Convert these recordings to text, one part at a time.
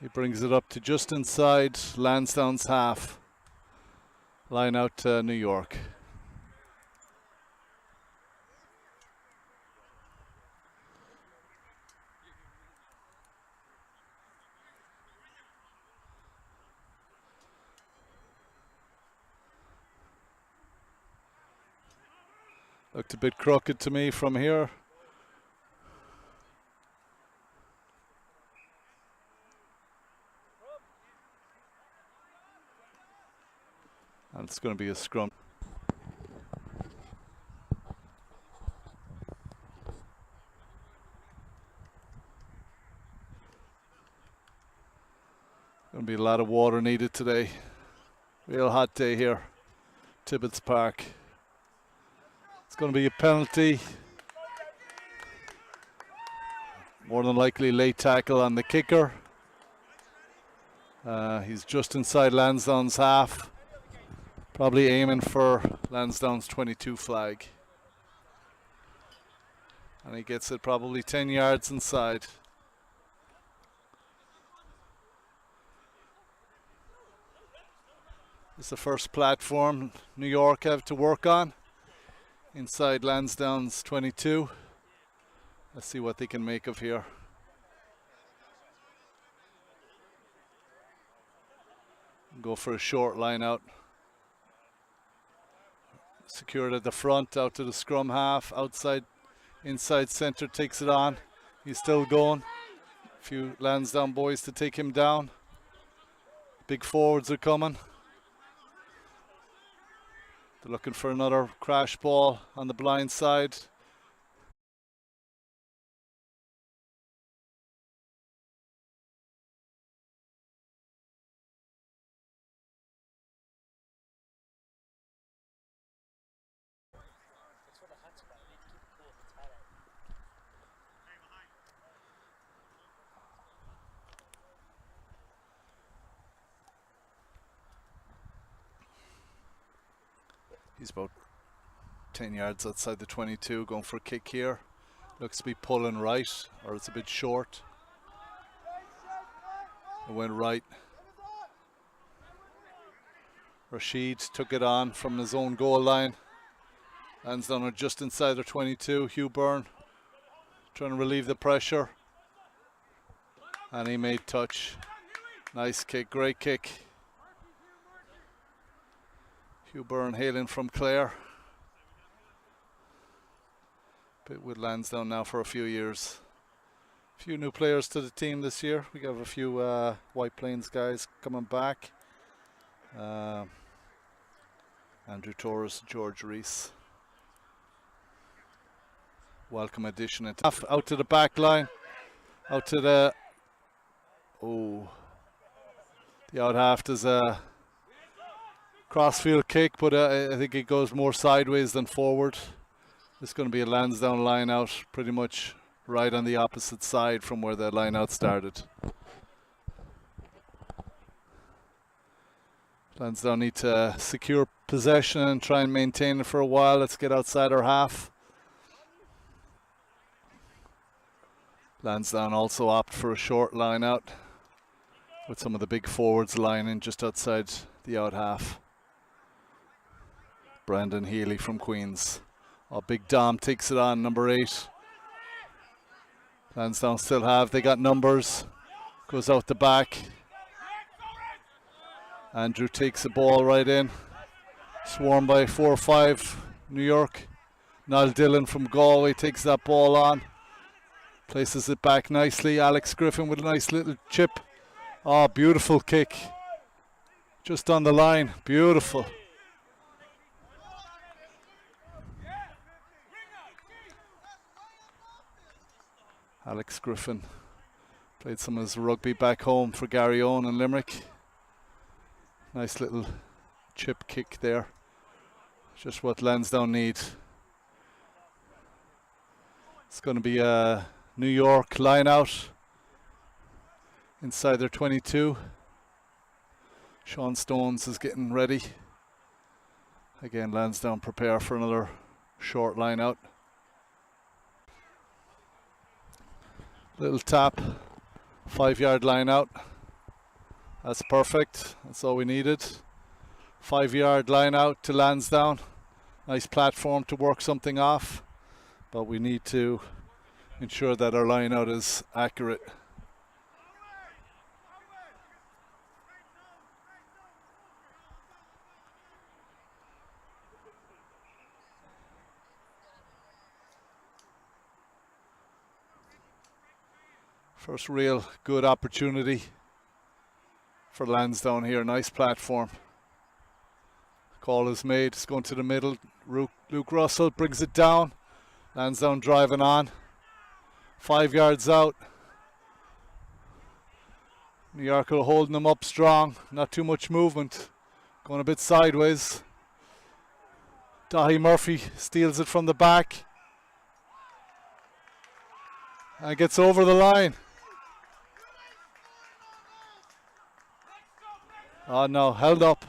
He brings it up to just inside Lansdowne's half. Line out to New York. Looked a bit crooked to me from here. And it's going to be a scrum. Going to be a lot of water needed today. Real hot day here, Tibbetts Park. It's going to be a penalty. More than likely late tackle on the kicker. He's just inside Lansdowne's half. Probably aiming for Lansdowne's 22 flag. And he gets it probably 10 yards inside. It's the first platform New York have to work on. Inside Lansdowne's 22. Let's see what they can make of here. Go for a short line out. Secured at the front, out to the scrum half, outside, inside centre, takes it on. He's still going. A few Lansdowne boys to take him down. Big forwards are coming. They're looking for another crash ball on the blind side. He's about 10 yards outside the 22, going for a kick here. Looks to be pulling right, or it's a bit short. It went right. Rashid took it on from his own goal line. Lansdowne are just inside their 22. Hugh Byrne trying to relieve the pressure. And he made touch. Nice kick, great kick. Hugh Byrne hailing from Clare. Been with Lansdowne now for a few years. A few new players to the team this year. We have a few White Plains guys coming back. Andrew Torres, George Reese. Welcome addition. Out to the back line. Out to the... Oh. The out half does a crossfield kick, but I think it goes more sideways than forward. It's going to be a Lansdowne line out, pretty much right on the opposite side from where the line out started. Lansdowne need to secure possession and try and maintain it for a while. Let's get outside our half. Lansdowne also opt for a short line out, with some of the big forwards lining just outside the out half. Brandon Healy from Queens. Oh, Big Dom takes it on, number 8. Lansdowne still have, they got numbers. Goes out the back. Andrew takes the ball right in. Swarmed by 4 or 5 New York. Niall Dillon from Galway takes that ball on. Places it back nicely. Alex Griffin with a nice little chip. Oh, beautiful kick. Just on the line. Beautiful. Alex Griffin played some of his rugby back home for Gary Owen in Limerick. Nice little chip kick there. Just what Lansdowne need. It's going to be a New York line out inside their 22. Sean Stones is getting ready. Again, Lansdowne prepare for another short line out. Little tap, 5-yard line out. That's perfect. That's all we needed. 5-yard line out to Lansdowne. Nice platform to work something off, but we need to ensure that our line out is accurate. First real good opportunity for Lansdowne here. Nice platform. Call is made. It's going to the middle. Luke Russell brings it down. Lansdowne driving on. 5 yards out. New York are holding them up strong. Not too much movement. Going a bit sideways. Dahi Murphy steals it from the back. And gets over the line. Oh no, held up.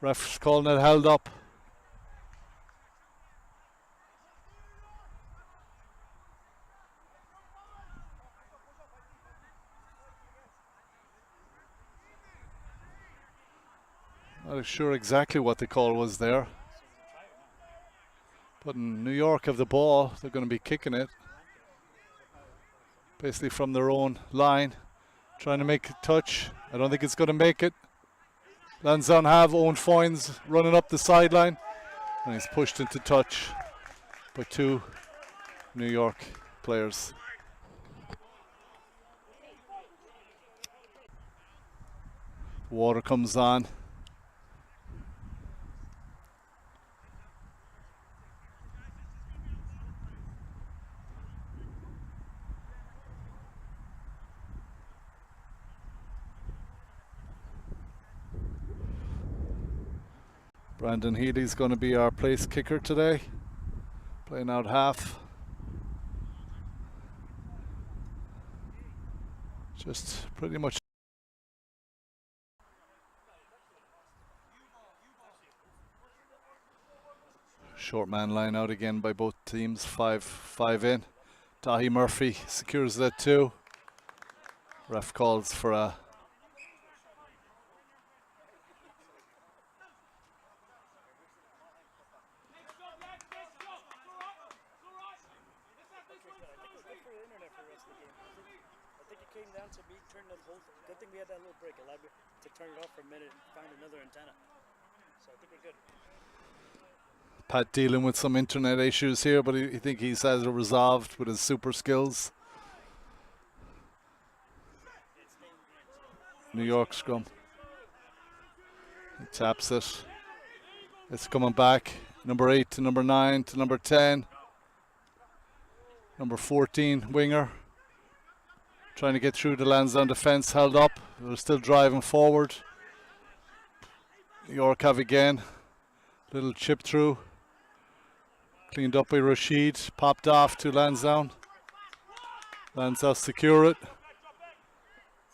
Ref's calling it held up. Not sure exactly what the call was there. But in New York have the ball, they're going to be kicking it. Basically from their own line. Trying to make a touch. I don't think it's going to make it. Lansdowne have Owen Foynes running up the sideline. And he's pushed into touch by 2 New York players. Water comes on. Brandon Healy's going to be our place kicker today, playing out half. Just pretty much short man line out again by both teams. 5 in. Dahi Murphy secures that too. Ref calls for a good thing we had that little break. Allowed me to turn it off for a minute and find another antenna. So I think we're good. Pat dealing with some internet issues here, but I think he's has it resolved with his super skills. New York scrum. He taps it. It's coming back. Number 8 to number 9 to number 10. Number 14, winger. Trying to get through the Lansdowne defence, held up. They're still driving forward. New York have again. Little chip through. Cleaned up by Rashid. Popped off to Lansdowne. Lansdowne secure it.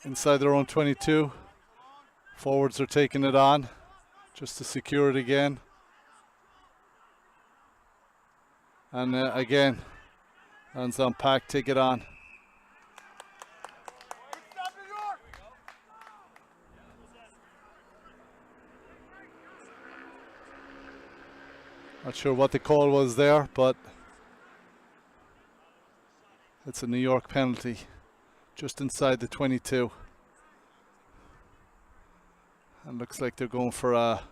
Inside their own 22. Forwards are taking it on. Just to secure it again. And again, Lansdowne pack, take it on. Not sure what the call was there, but it's a New York penalty just inside the 22. And looks like they're going for a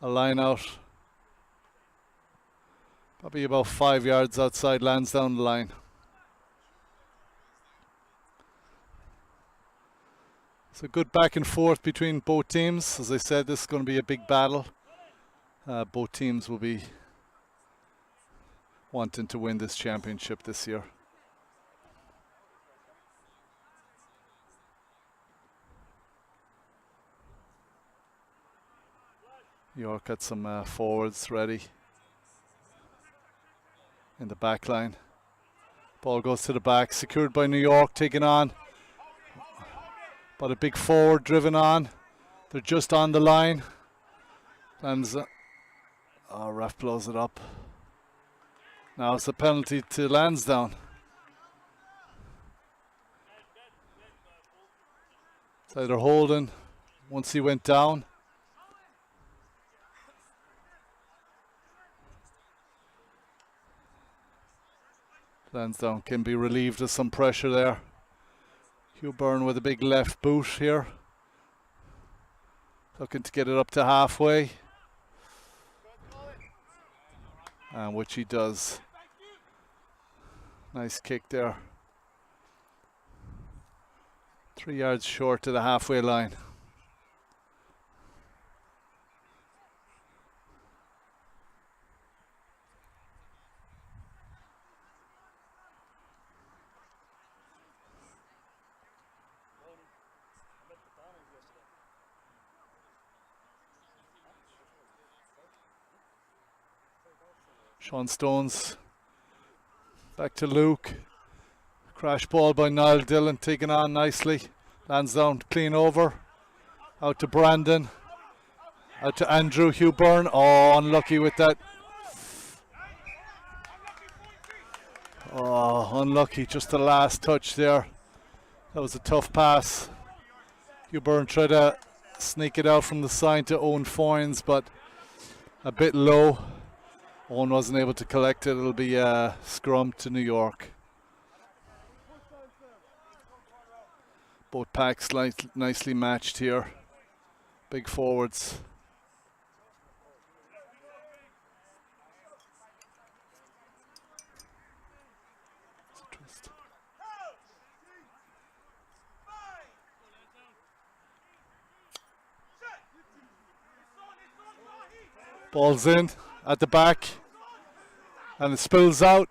line out. Probably about 5 yards outside Lansdowne line. So good back and forth between both teams. As I said, this is going to be a big battle. Both teams will be wanting to win this championship this year. York got some forwards ready in the back line. Ball goes to the back, secured by New York, taken on. But a big forward driven on. They're just on the line. And ref blows it up. Now it's a penalty to Lansdowne. It's either holding once he went down. Lansdowne can be relieved of some pressure there. Hugh Byrne with a big left boot here. Looking to get it up to halfway. And which he does. Nice kick there. 3 yards short to the halfway line. Sean Stones back to Luke. Crash ball by Niall Dillon, taken on nicely. Lansdowne clean over. Out to Brandon. Out to Andrew. Hugh Byrne. Oh, unlucky with that. Oh, unlucky. Just the last touch there. That was a tough pass. Hugh Byrne tried to sneak it out from the side to Owen Foynes, but a bit low. Owen wasn't able to collect it. It'll be a scrum to New York. Both packs nicely matched here. Big forwards. Ball's in at the back. And it spills out.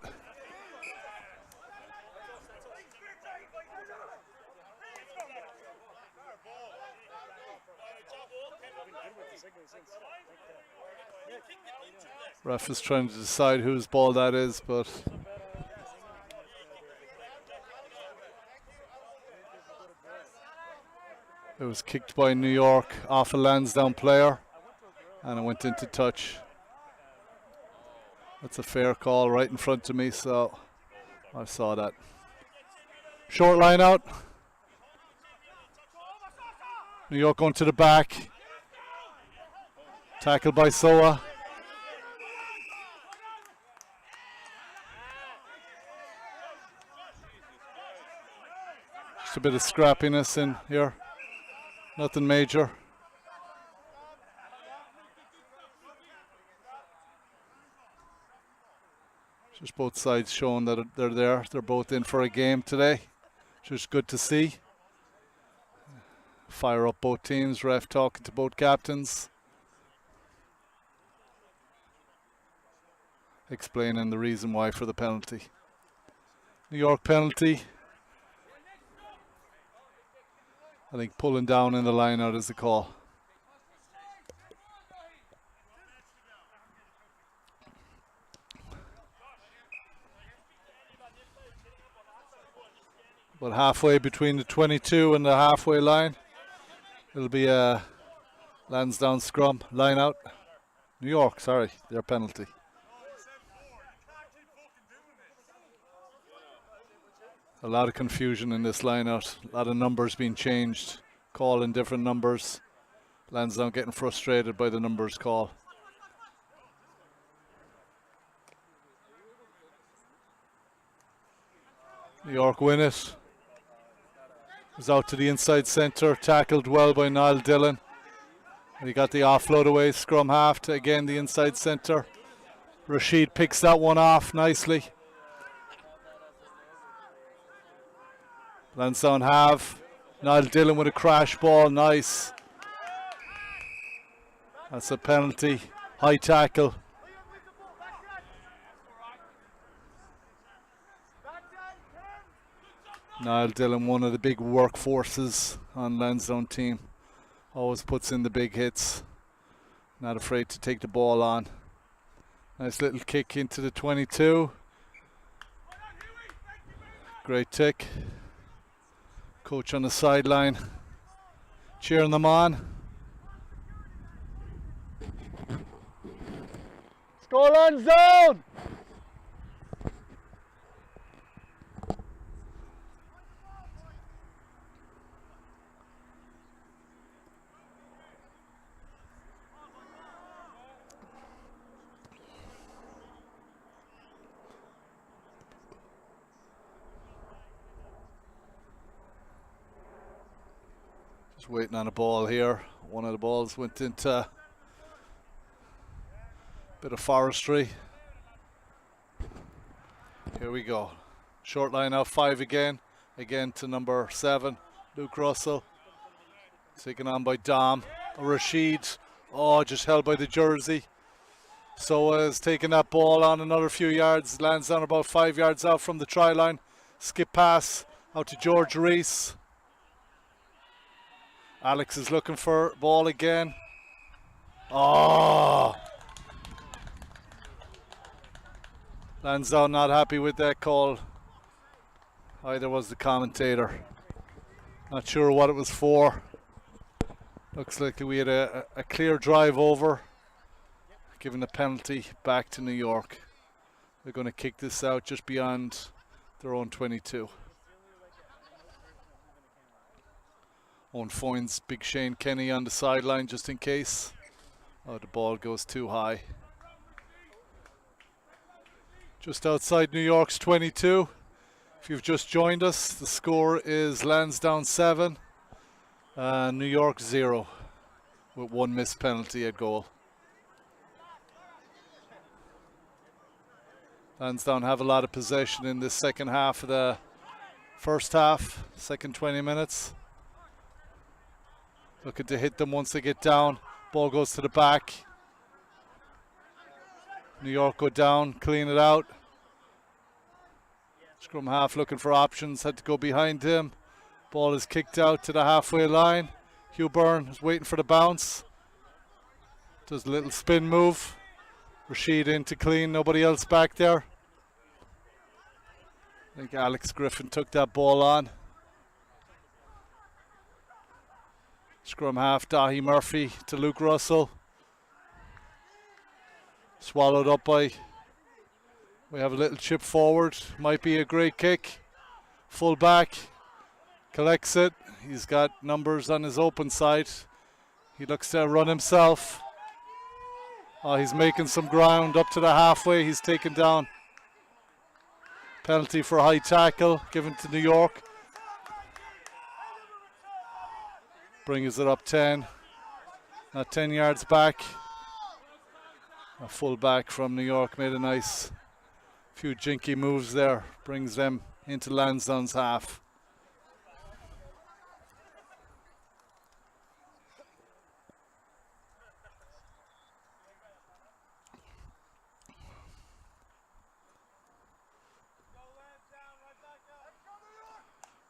Ref is trying to decide whose ball that is, but it was kicked by New York off a Lansdowne player, and it went into touch. That's a fair call right in front of me, so I saw that. Short line out. New York going to the back. Tackled by Soa. Just a bit of scrappiness in here. Nothing major. Just both sides showing that they're there. They're both in for a game today, which is good to see. Fire up both teams. Ref talking to both captains, explaining the reason why for the penalty. New York penalty. I think pulling down in the line out is the call. But halfway between the 22 and the halfway line, it'll be a Lansdowne scrum. Line out. New York, sorry, their penalty. A lot of confusion in this line out. A lot of numbers being changed. Calling different numbers. Lansdowne getting frustrated by the numbers call. New York win it. Was out to the inside centre, tackled well by Niall Dillon. He got the offload away, scrum half to again the inside centre. Rashid picks that one off nicely. Lansdowne have. Niall Dillon with a crash ball, nice. That's a penalty, high tackle. Niall Dillon, one of the big workforces on Lansdowne team. Always puts in the big hits. Not afraid to take the ball on. Nice little kick into the 22. Great tick. Coach on the sideline, cheering them on. Score Lansdowne! Just waiting on a ball here. One of the balls went into a bit of forestry. Here we go. Short line out 5 again. Again to number 7, Luke Russell. Taken on by Dom. Rashid. Oh, just held by the jersey. So is taking that ball on another few yards. Lansdowne about 5 yards out from the try line. Skip pass out to George Reese. Alex is looking for ball again. Oh! Lansdowne not happy with that call. Either was the commentator. Not sure what it was for. Looks like we had a clear drive over, giving the penalty back to New York. They're going to kick this out just beyond their own 22. Owen finds Big Shane Kenny on the sideline just in case. Oh, the ball goes too high. Just outside New York's 22. If you've just joined us, the score is Lansdowne 7, New York 0, with 1 missed penalty at goal. Lansdowne have a lot of possession in this second half of the first half, second 20 minutes. Looking to hit them once they get down. Ball goes to the back. New York go down, clean it out. Scrum half looking for options, had to go behind him. Ball is kicked out to the halfway line. Hugh Byrne is waiting for the bounce. Does a little spin move. Rashid in to clean, nobody else back there. I think Alex Griffin took that ball on. Scrum half, Dahi Murphy to Luke Russell. Swallowed up by... We have a little chip forward. Might be a great kick. Full back. Collects it. He's got numbers on his open side. He looks to run himself. Oh, he's making some ground up to the halfway. He's taken down. Penalty for a high tackle given to New York. Brings it up 10. Not 10 yards back. A full back from New York made a nice few jinky moves there. Brings them into Lansdowne's half.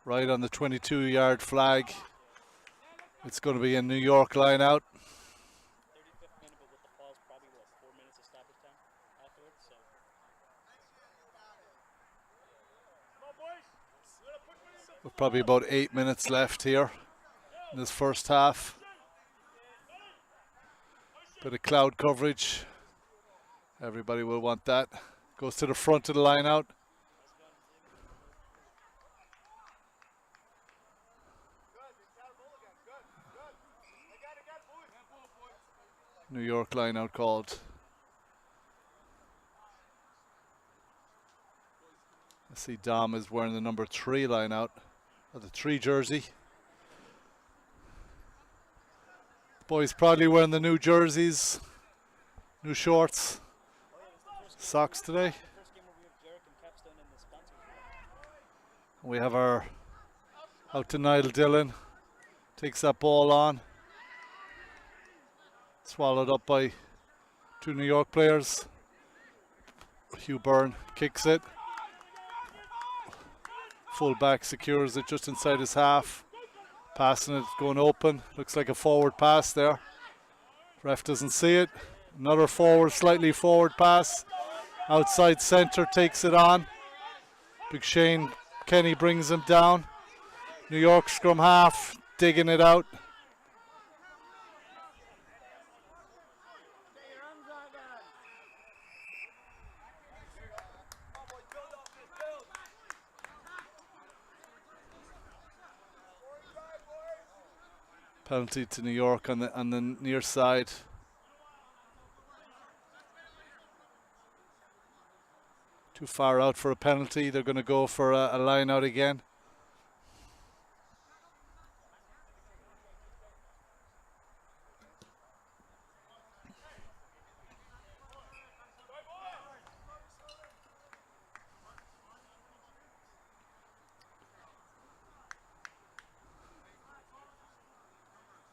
Right on the 22-yard flag. It's going to be a New York line out. 35th minute, but with the pause, probably 4 minutes of stoppage time afterwards. So. With probably about 8 minutes left here in this first half. Bit of cloud coverage. Everybody will want that. Goes to the front of the line out. New York line out called. I see Dom is wearing the number 3 line out, or the 3 jersey. Boys probably wearing the new jerseys, new shorts, socks today. We have our out to Niall Dillon, takes that ball on. Swallowed up by 2 New York players. Hugh Byrne kicks it. Full back secures it just inside his half. Passing it, going open. Looks like a forward pass there. Ref doesn't see it. Another forward, slightly forward pass. Outside centre takes it on. Big Shane Kenny brings him down. New York scrum half, digging it out. Penalty to New York on the near side. Too far out for a penalty. They're going to go for a line out again.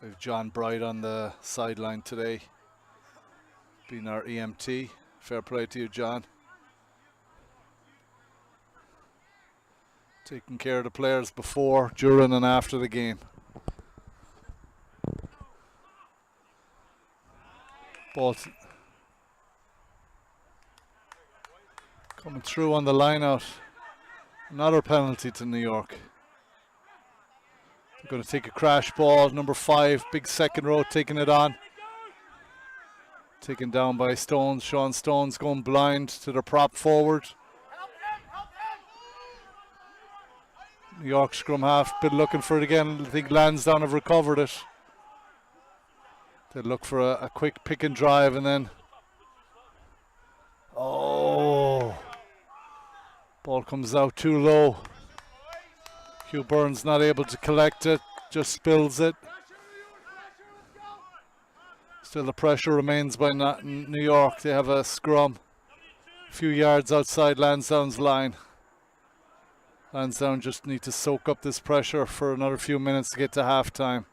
We have John Bright on the sideline today, being our EMT. Fair play to you, John. Taking care of the players before, during and after the game. Ball coming through on the line out. Another penalty to New York. They're going to take a crash ball. Number 5, big second row, taking it on. Taken down by Stones. Sean Stones going blind to the prop forward. New York scrum half, been looking for it again. I think Lansdowne have recovered it. They look for a quick pick and drive and then. Oh! Ball comes out too low. Hugh Burns not able to collect it, just spills it. Still the pressure remains by New York. They have a scrum a few yards outside Lansdowne's line. Lansdowne just need to soak up this pressure for another few minutes to get to half time.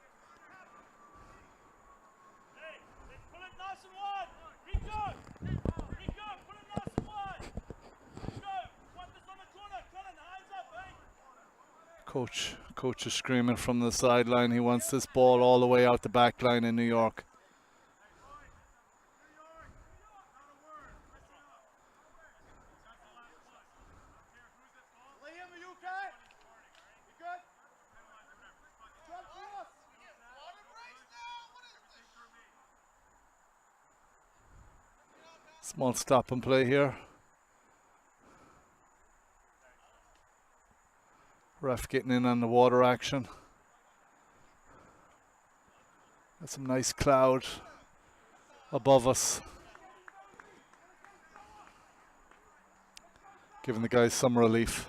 Coach is screaming from the sideline. He wants this ball all the way out the back line in New York. Small stop and play here. Ref getting in on the water action. Got some nice cloud above us, giving the guys some relief.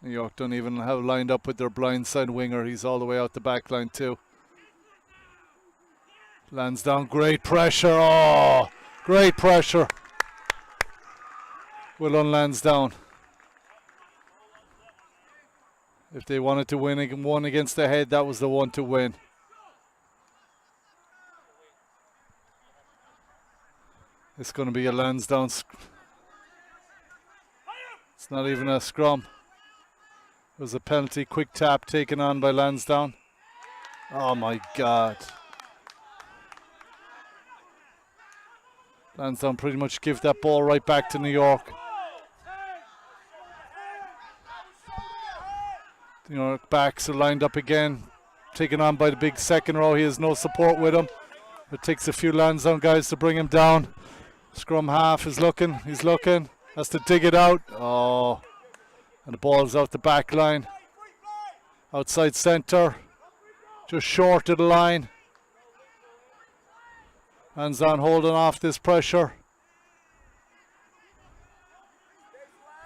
New York don't even have lined up with their blindside winger. He's all the way out the back line too. Lansdowne, great pressure. Oh, great pressure. Well on Lansdowne. If they wanted to win one against the head, that was the one to win. It's going to be a Lansdowne. It's not even a scrum. It was a penalty, quick tap taken on by Lansdowne. Oh my God. Lansdowne pretty much give that ball right back to New York. New York backs are lined up again. Taken on by the big second row. He has no support with him. It takes a few Lansdowne guys to bring him down. Scrum half is looking. He's looking. Has to dig it out. Oh. And the ball's out the back line. Outside centre. Just short of the line. Lansdowne holding off this pressure.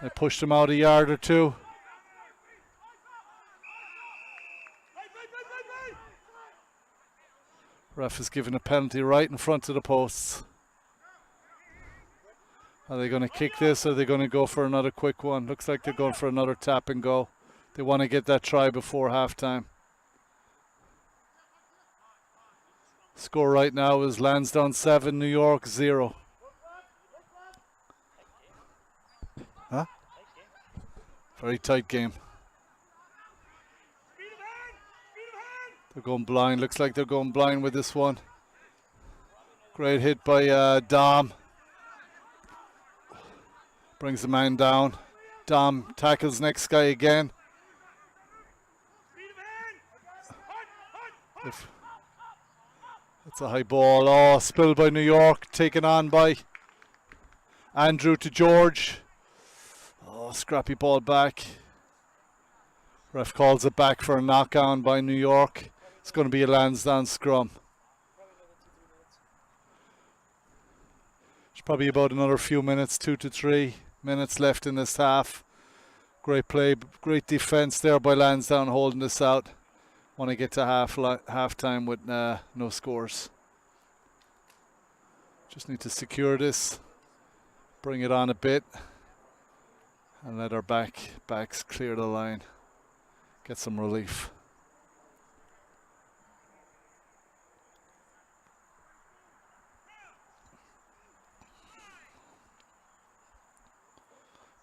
They pushed him out a yard or two. Ref is giving a penalty right in front of the posts. Are they going to kick this, or are they going to go for another quick one? Looks like they're going for another tap and go. They want to get that try before halftime. Score right now is Lansdowne 7, New York 0. Huh? Very tight game. They're going blind. Looks like they're going blind with this one. Great hit by Dom. Brings the man down. Dom tackles next guy again. That's a high ball. Oh, spilled by New York. Taken on by Andrew to George. Oh, scrappy ball back. Ref calls it back for a knock on by New York. It's going to be a Lansdowne scrum. There's probably about another few minutes, 2 to 3 minutes left in this half. Great play, great defense there by Lansdowne holding this out. Want to get to half time with no scores. Just need to secure this, bring it on a bit, and let our backs clear the line. Get some relief.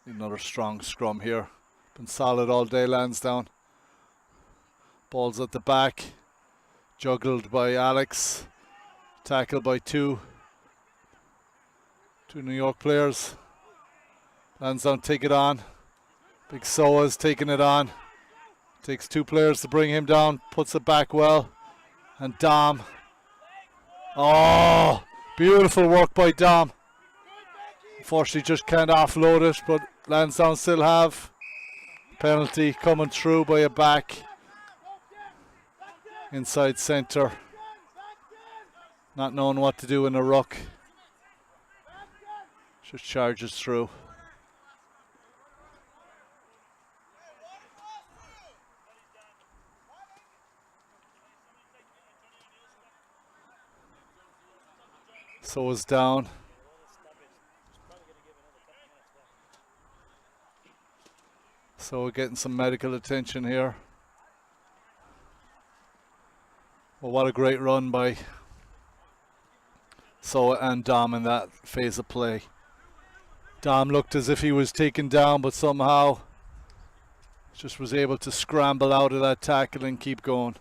Another strong scrum here. Been solid all day, Lansdowne. Ball's at the back. Juggled by Alex. Tackled by two New York players. Lansdowne take it on. Big Soa's taking it on. Takes two players to bring him down. Puts it back well. And Dom. Oh, beautiful work by Dom. Unfortunately just can't offload it, but Lansdowne still have penalty coming through by a back. Inside centre. Not knowing what to do in a ruck. Just charges through. So is down. So we're getting some medical attention here. Well, what a great run by Soa and Dom in that phase of play. Dom looked as if he was taken down, but somehow just was able to scramble out of that tackle and keep going.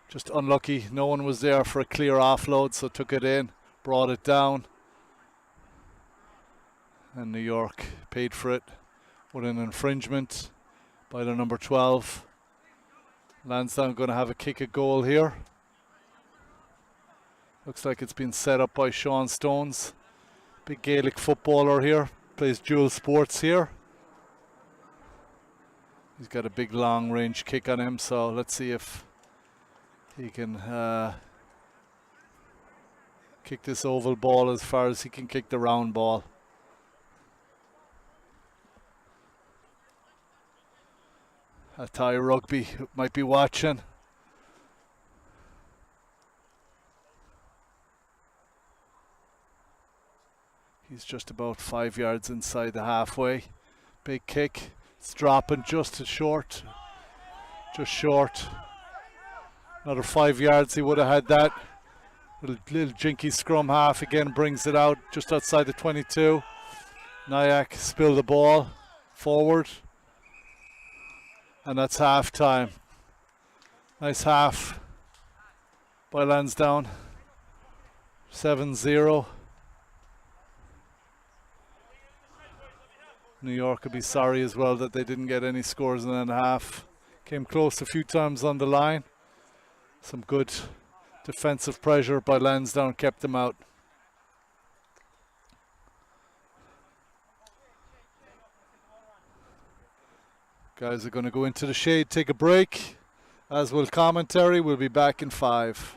Just unlucky. No one was there for a clear offload, so took it in, brought it down. And New York paid for it with an infringement by the number 12. Lansdowne going to have a kick at goal here. Looks like it's been set up by Sean Stones. Big Gaelic footballer here. Plays dual sports here. He's got a big long range kick on him, so let's see if he can kick this oval ball as far as he can kick the round ball. Thai Rugby might be watching. He's just about 5 yards inside the halfway. Big kick. It's dropping just short. Just short. Another 5 yards, he would have had that. Little jinky scrum half again, brings it out just outside the 22. Nyack spilled the ball forward. And that's half time. Nice half by Lansdowne. 7-0. New York will be sorry as well that they didn't get any scores in that half. Came close a few times on the line. Some good defensive pressure by Lansdowne kept them out. Guys are going to go into the shade, take a break. As will commentary. We'll be back in 5.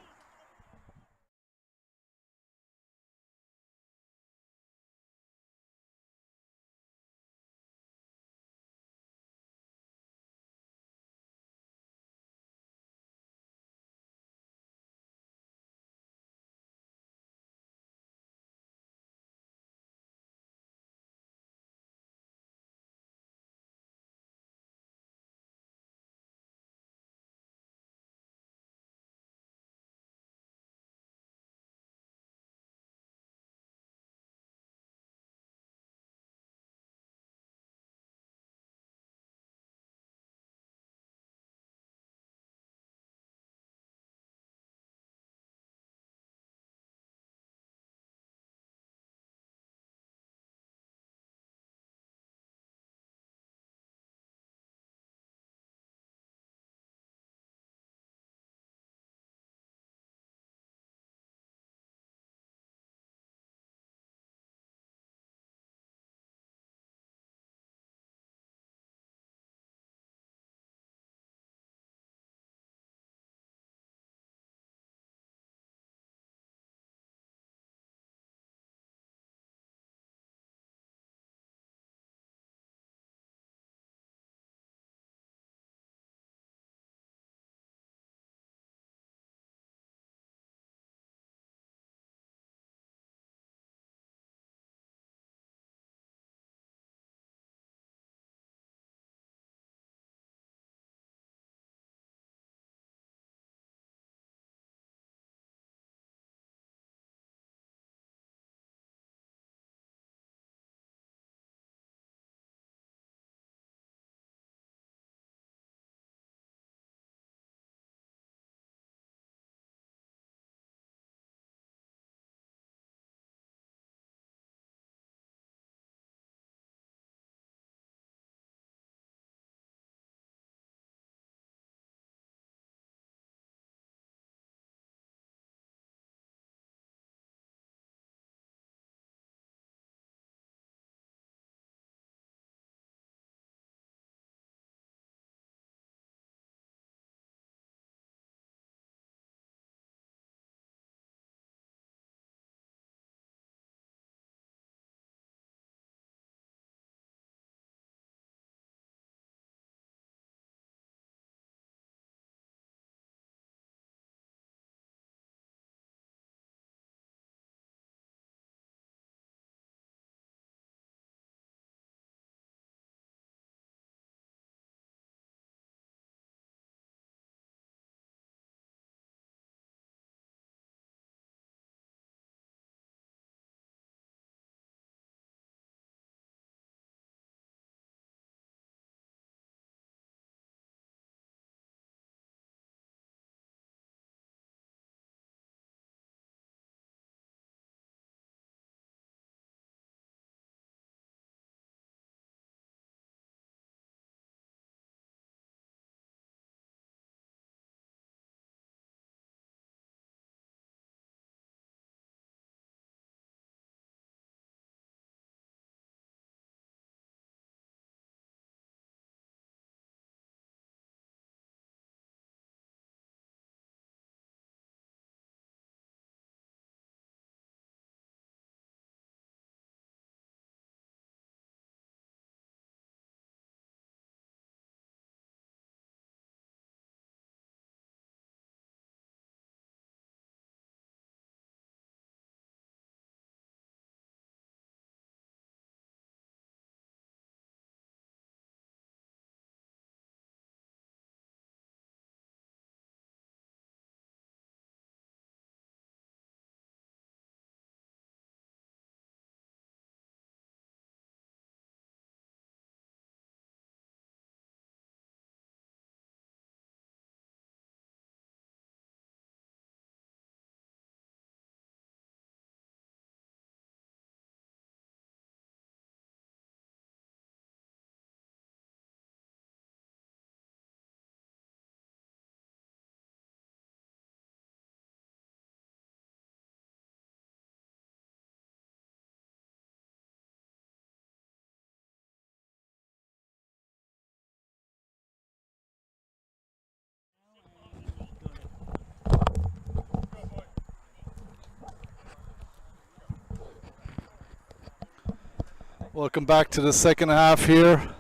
Welcome back to the second half here.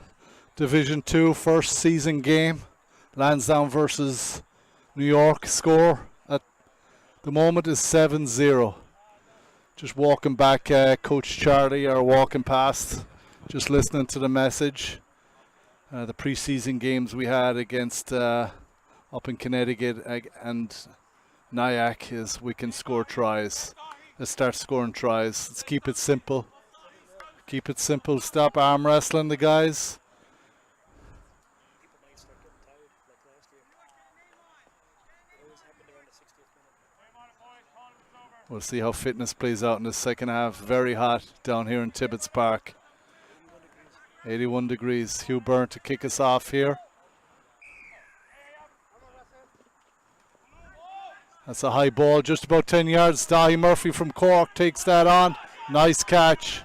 Division 2 first season game. Lansdowne versus New York. Score at the moment is 7-0. Just walking back, Coach Charlie, or walking past, just listening to the message. The pre-season games we had against up in Connecticut and Nyack is we can score tries. Let's start scoring tries. Let's keep it simple. Keep it simple. Stop arm wrestling the guys. People might start getting tired like last year. It always happened around the 60th minute. We'll see how fitness plays out in the second half. Very hot down here in Tibbetts Park. 81 degrees. Hugh Byrne to kick us off here. That's a high ball, just about 10 yards. Dahi Murphy from Cork takes that on. Nice catch.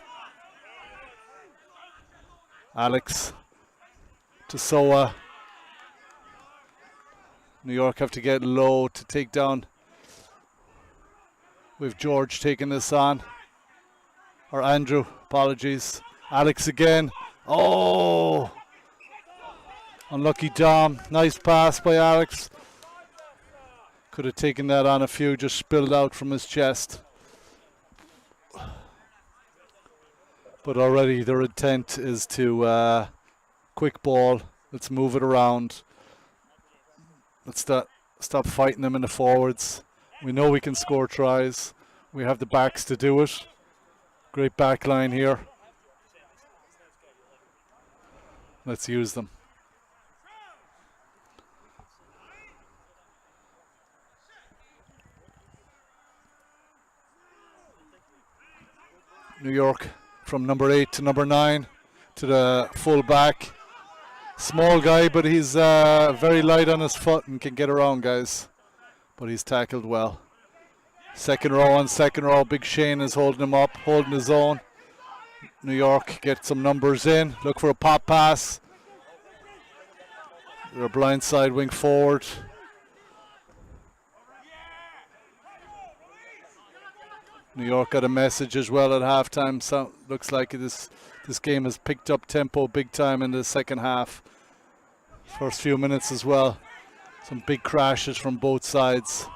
Alex to Soa. New York have to get low to take down. With George taking this on. Or Andrew, apologies. Alex again. Oh! Unlucky Dom. Nice pass by Alex. Could have taken that on a few, just spilled out from his chest. But already their intent is to quick ball. Let's move it around. Let's stop fighting them in the forwards. We know we can score tries. We have the backs to do it. Great back line here. Let's use them. New York from number 8 to number 9 to the full back. Small guy, but he's very light on his foot and can get around guys. But he's tackled well. Second row on second row. Big Shane is holding him up, holding his own. New York get some numbers in. Look for a pop pass. They're a blind side wing forward. New York got a message as well at halftime. So looks like this game has picked up tempo big time in the second half. First few minutes as well. Some big crashes from both sides.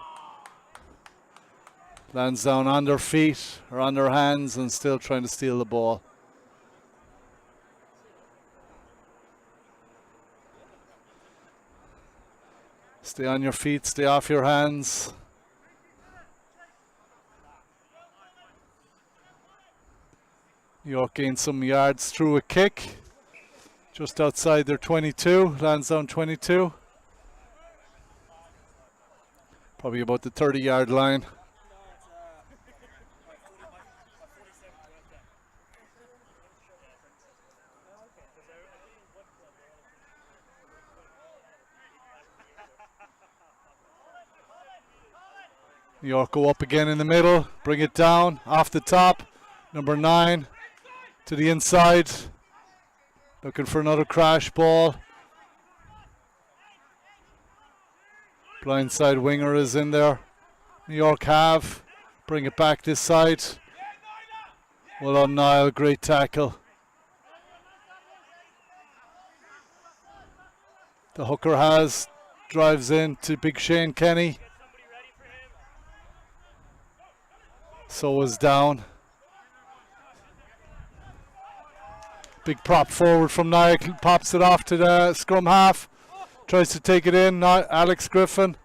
Lansdowne on their feet or on their hands and still trying to steal the ball. Stay on your feet, stay off your hands. New York gained some yards through a kick. Just outside their 22, Lansdowne 22. Probably about the 30-yard line. New York go up again in the middle, bring it down, off the top. Number 9 to the inside. Looking for another crash ball. Blindside winger is in there. New York have. Bring it back this side. Well on Niall, great tackle. The hooker has, drives in to Big Shane Kenny. So is down. Big prop forward from Nyack, pops it off to the scrum half. Tries to take it in, Alex Griffin,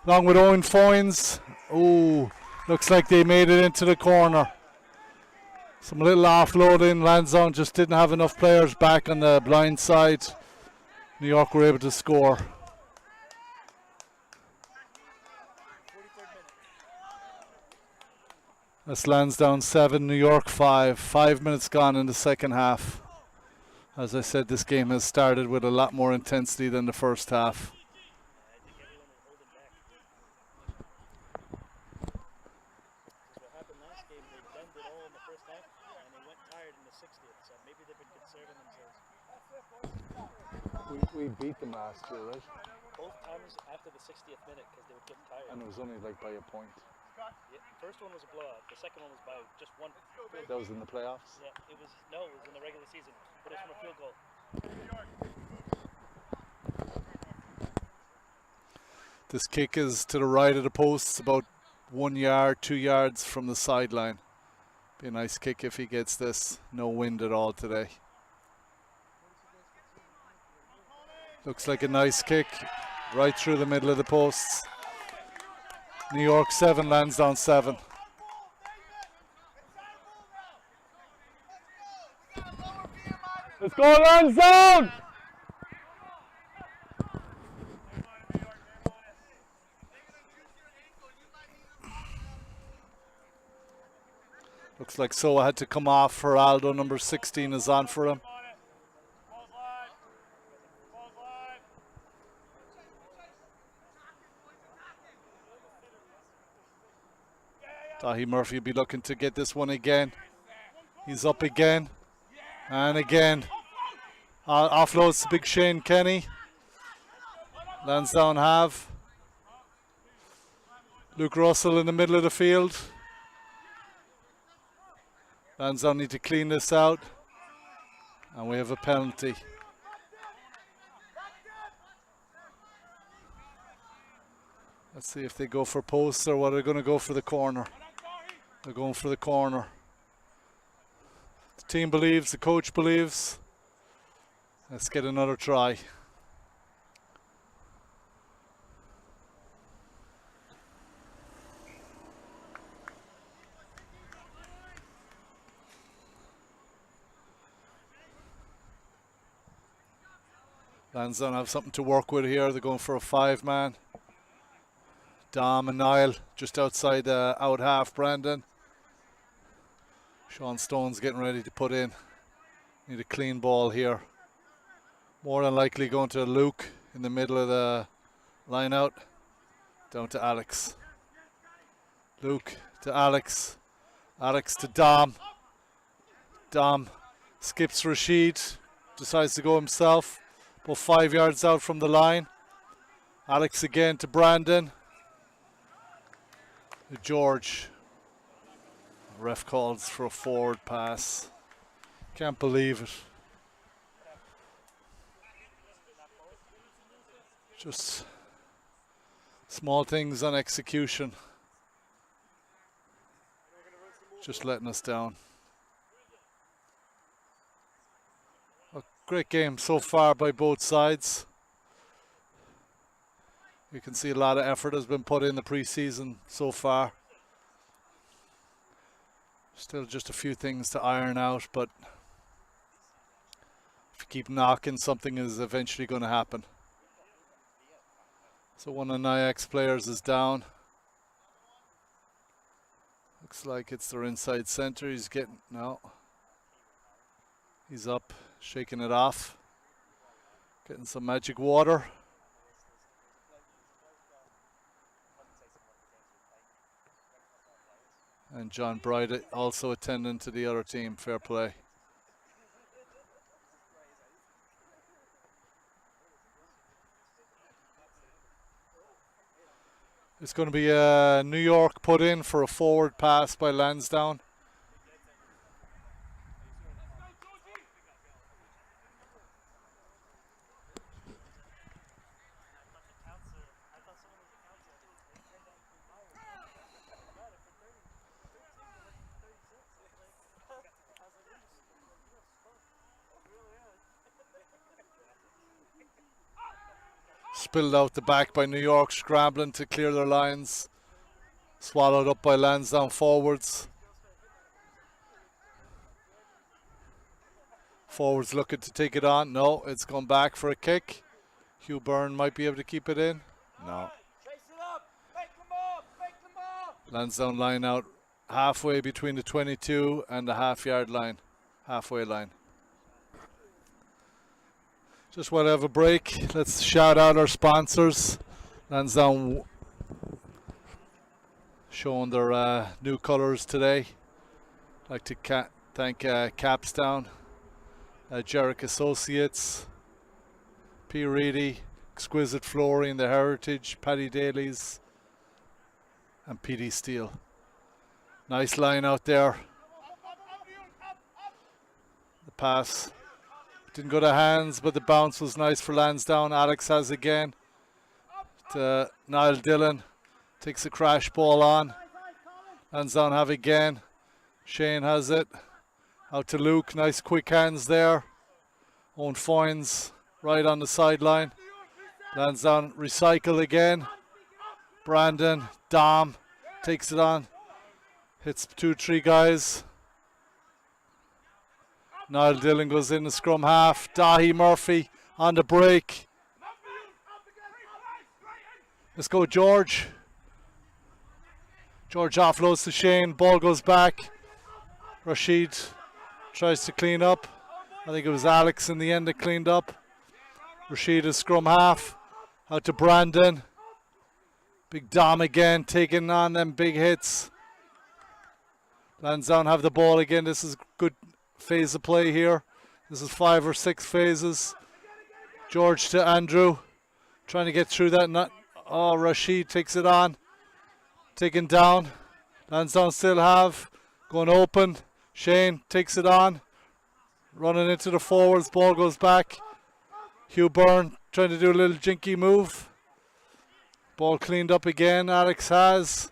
along with Owen Foynes. Ooh, looks like they made it into the corner. Some little offloading, Lansdowne just didn't have enough players back on the blind side. New York were able to score. That's Lansdowne 7, New York 5. 5 minutes gone in the second half. As I said, this game has started with a lot more intensity than the first half. What happened last game, they done it all in the first half, and they went tired in the 60th, so maybe they've been conserving themselves. We beat them last year, right? Both times after the 60th minute, because they were getting tired. And it was only like by a point. Yeah, first one was a blowout. The second one was by just one field That goal. was in the playoffs. Yeah, it was in the regular season, but it was from a field goal. This kick is to the right of the posts, about 1 yard, 2 yards from the sideline. Be a nice kick if he gets this. No wind at all today. Looks like a nice kick right through the middle of the posts. New York 7, Lansdowne 7. Let's go Lansdowne! Looks like Soa had to come off for Aldo. Number 16 is on for him. Dahi Murphy will be looking to get this one again. He's up again and again. Offloads to Big Shane Kenny. Lansdowne have Luke Russell in the middle of the field. Lansdowne need to clean this out, and we have a penalty. Let's see if they go for posts or what they're going to go for the corner. They're going for the corner. The team believes, the coach believes. Let's get another try. Lansdowne have something to work with here. They're going for a 5-man. Dom and Niall just outside the out half. Brandon. Sean Stone's getting ready to put in. Need a clean ball here. More than likely going to Luke in the middle of the line out. Down to Alex. Luke to Alex. Alex to Dom. Dom skips Rashid. Decides to go himself. About 5 yards out from the line. Alex again to Brandon. To George. Ref calls for a forward pass. Can't believe it. Just small things on execution. Just letting us down. A great game so far by both sides. You can see a lot of effort has been put in the preseason so far. Still just a few things to iron out, but if you keep knocking, something is eventually going to happen. So one of Nyack's players is down. Looks like it's their inside center. He's getting, no. He's up, shaking it off. Getting some magic water. And John Bright also attending to the other team. Fair play. It's going to be New York put in for a forward pass by Lansdowne. Spilled out the back by New York, scrambling to clear their lines. Swallowed up by Lansdowne forwards. Forwards looking to take it on. No, it's gone back for a kick. Hugh Byrne might be able to keep it in. No. Lansdowne line out halfway between the 22 and the half-yard line. Halfway line. Just want to have a break. Let's shout out our sponsors. Lansdowne showing their new colours today. I'd like to thank Capstown, Jarrick Associates, P. Reedy, Exquisite Flooring, The Heritage, Paddy Daly's, and PD Steele. Nice line out there. The pass didn't go to hands, but the bounce was nice for Lansdowne. Alex has again to Niall Dillon. Takes a crash ball on. Lansdowne have again. Shane has it. Out to Luke. Nice quick hands there. Owen Foynes right on the sideline. Lansdowne recycle again. Brandon, Dom takes it on. Hits 2-3 guys. Niall Dillon goes in the scrum half. Dahi Murphy on the break. Let's go, George. George offloads to Shane. Ball goes back. Rashid tries to clean up. I think it was Alex in the end that cleaned up. Rashid is scrum half. Out to Brandon. Big Dom again, taking on them big hits. Lansdowne have the ball again. This is good phase of play here. This is 5 or 6 phases. George to Andrew. Trying to get through that. Oh, Rashid takes it on. Taken down. Lansdowne still have. Going open. Shane takes it on. Running into the forwards. Ball goes back. Hugh Byrne trying to do a little jinky move. Ball cleaned up again. Alex has.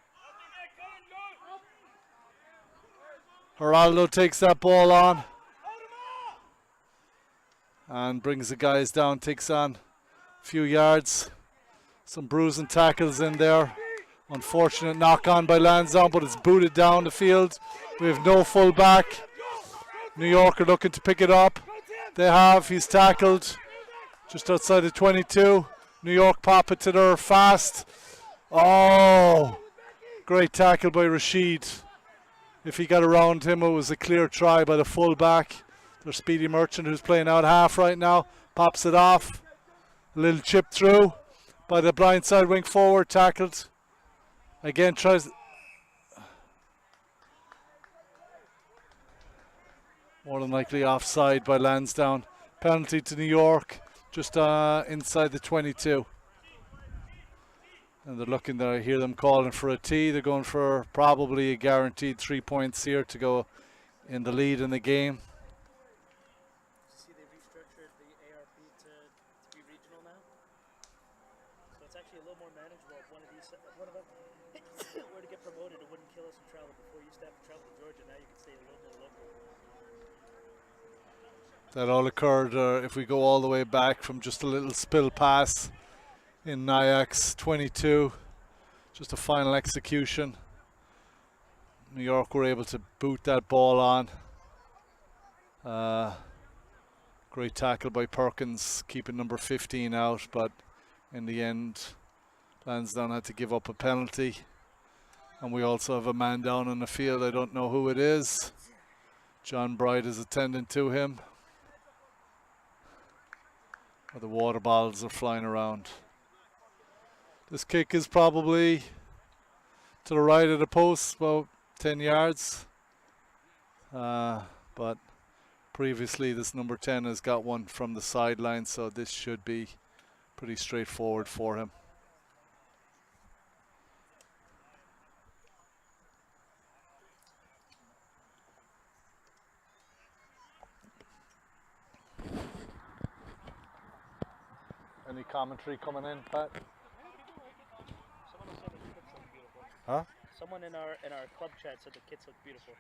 Geraldo takes that ball on. And brings the guys down. Takes on a few yards. Some bruising tackles in there. Unfortunate knock on by Lansdowne, but it's booted down the field. We have no full back. New York are looking to pick it up. They have. He's tackled just outside the 22. New York pop it to there fast. Oh, great tackle by Rashid. If he got around him, it was a clear try by the full back. There's Speedy Merchant, who's playing out half right now. Pops it off. A little chip through by the blind side wing forward. Tackled. Again tries. More than likely offside by Lansdowne. Penalty to New York. Just inside the 22. And they're looking there. I hear them calling for a tee. They're going for probably a guaranteed 3 points here to go in the lead in the game. See, they restructured the ARP to be regional now. So it's actually a little more manageable. If one of them were to get promoted, it wouldn't kill us in travel. Before you used to have to travel to Georgia, now you can stay a little more local. That all occurred if we go all the way back from just a little spill pass in Nyack's 22. Just a final execution. New York were able to boot that ball on. Great tackle by Perkins, keeping number 15 out, but in the end Lansdowne had to give up a penalty. And we also have a man down on the field. I don't know who it is. John Bright is attending to him. The water bottles are flying around. This kick is probably to the right of the post, about 10 yards. But previously this number 10 has got one from the sideline, so this should be pretty straightforward for him. Any commentary coming in, Pat? Someone said the kits look beautiful. Huh? Someone in our club chat said the kits look beautiful.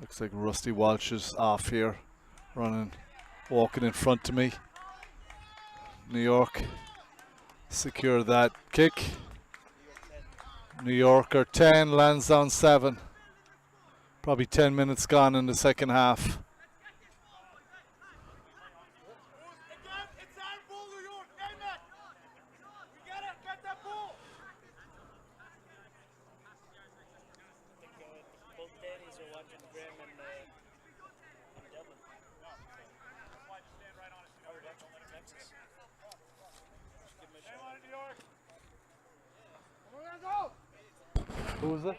Looks like Rusty Walsh is off here, walking in front of me. New York secure that kick. New York are 10, Lansdowne 7. Probably 10 minutes gone in the second half. Who was it?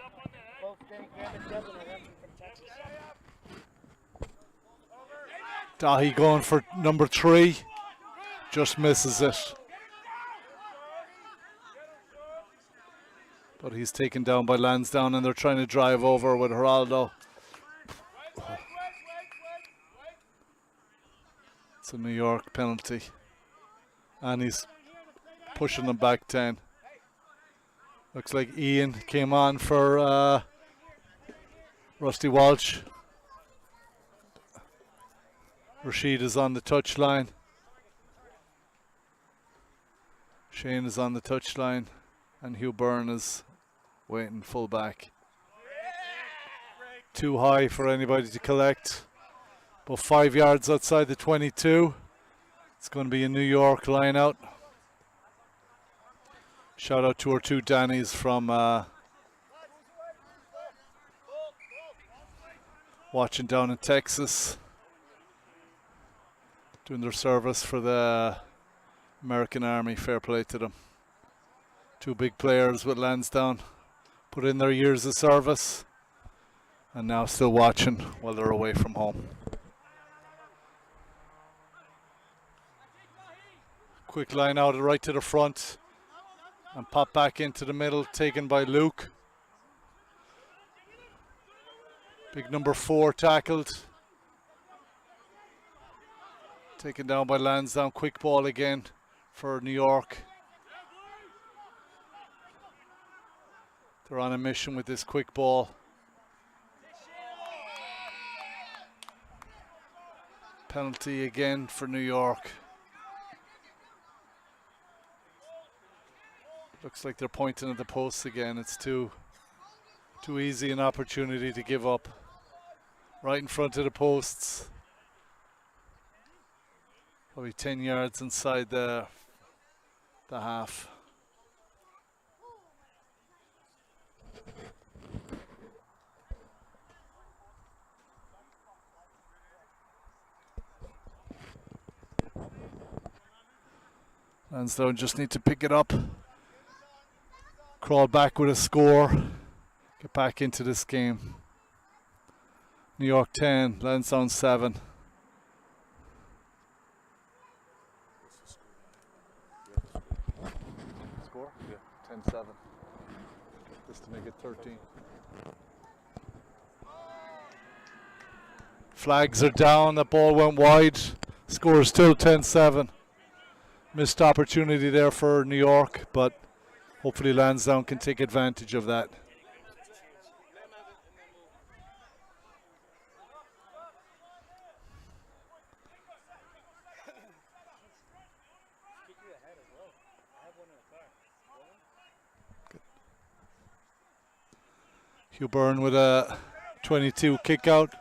Both Danny Graham and Devlin are watching from Texas. Dahi going for number 3. Just misses it. But he's taken down by Lansdowne, and they're trying to drive over with Geraldo. It's a New York penalty. And he's pushing them back 10. Looks like Ian came on for Rusty Walsh. Rashid is on the touchline. Shane is on the touchline. And Hugh Byrne is waiting full back. Too high for anybody to collect. About 5 yards outside the 22. It's going to be a New York line out. Shout out to our 2 Dannies from watching down in Texas. Doing their service for the American Army. Fair play to them. 2 big players with Lansdowne. Put in their years of service. And now still watching while they're away from home. Quick line out right to the front. And pop back into the middle. Taken by Luke. Big number 4 tackled. Taken down by Lansdowne. Quick ball again for New York. They're on a mission with this quick ball. Penalty again for New York. Looks like they're pointing at the posts again. It's too easy an opportunity to give up. Right in front of the posts. Probably 10 yards inside the half. Lansdowne just need to pick it up. Crawl back with a score. Get back into this game. New York 10, Lansdowne 7. Score? Yeah, 10-7. Just to make it 13. Flags are down, the ball went wide. Score is still 10-7. Missed opportunity there for New York, but hopefully Lansdowne can take advantage of that. Hugh Byrne with a 22 kick out,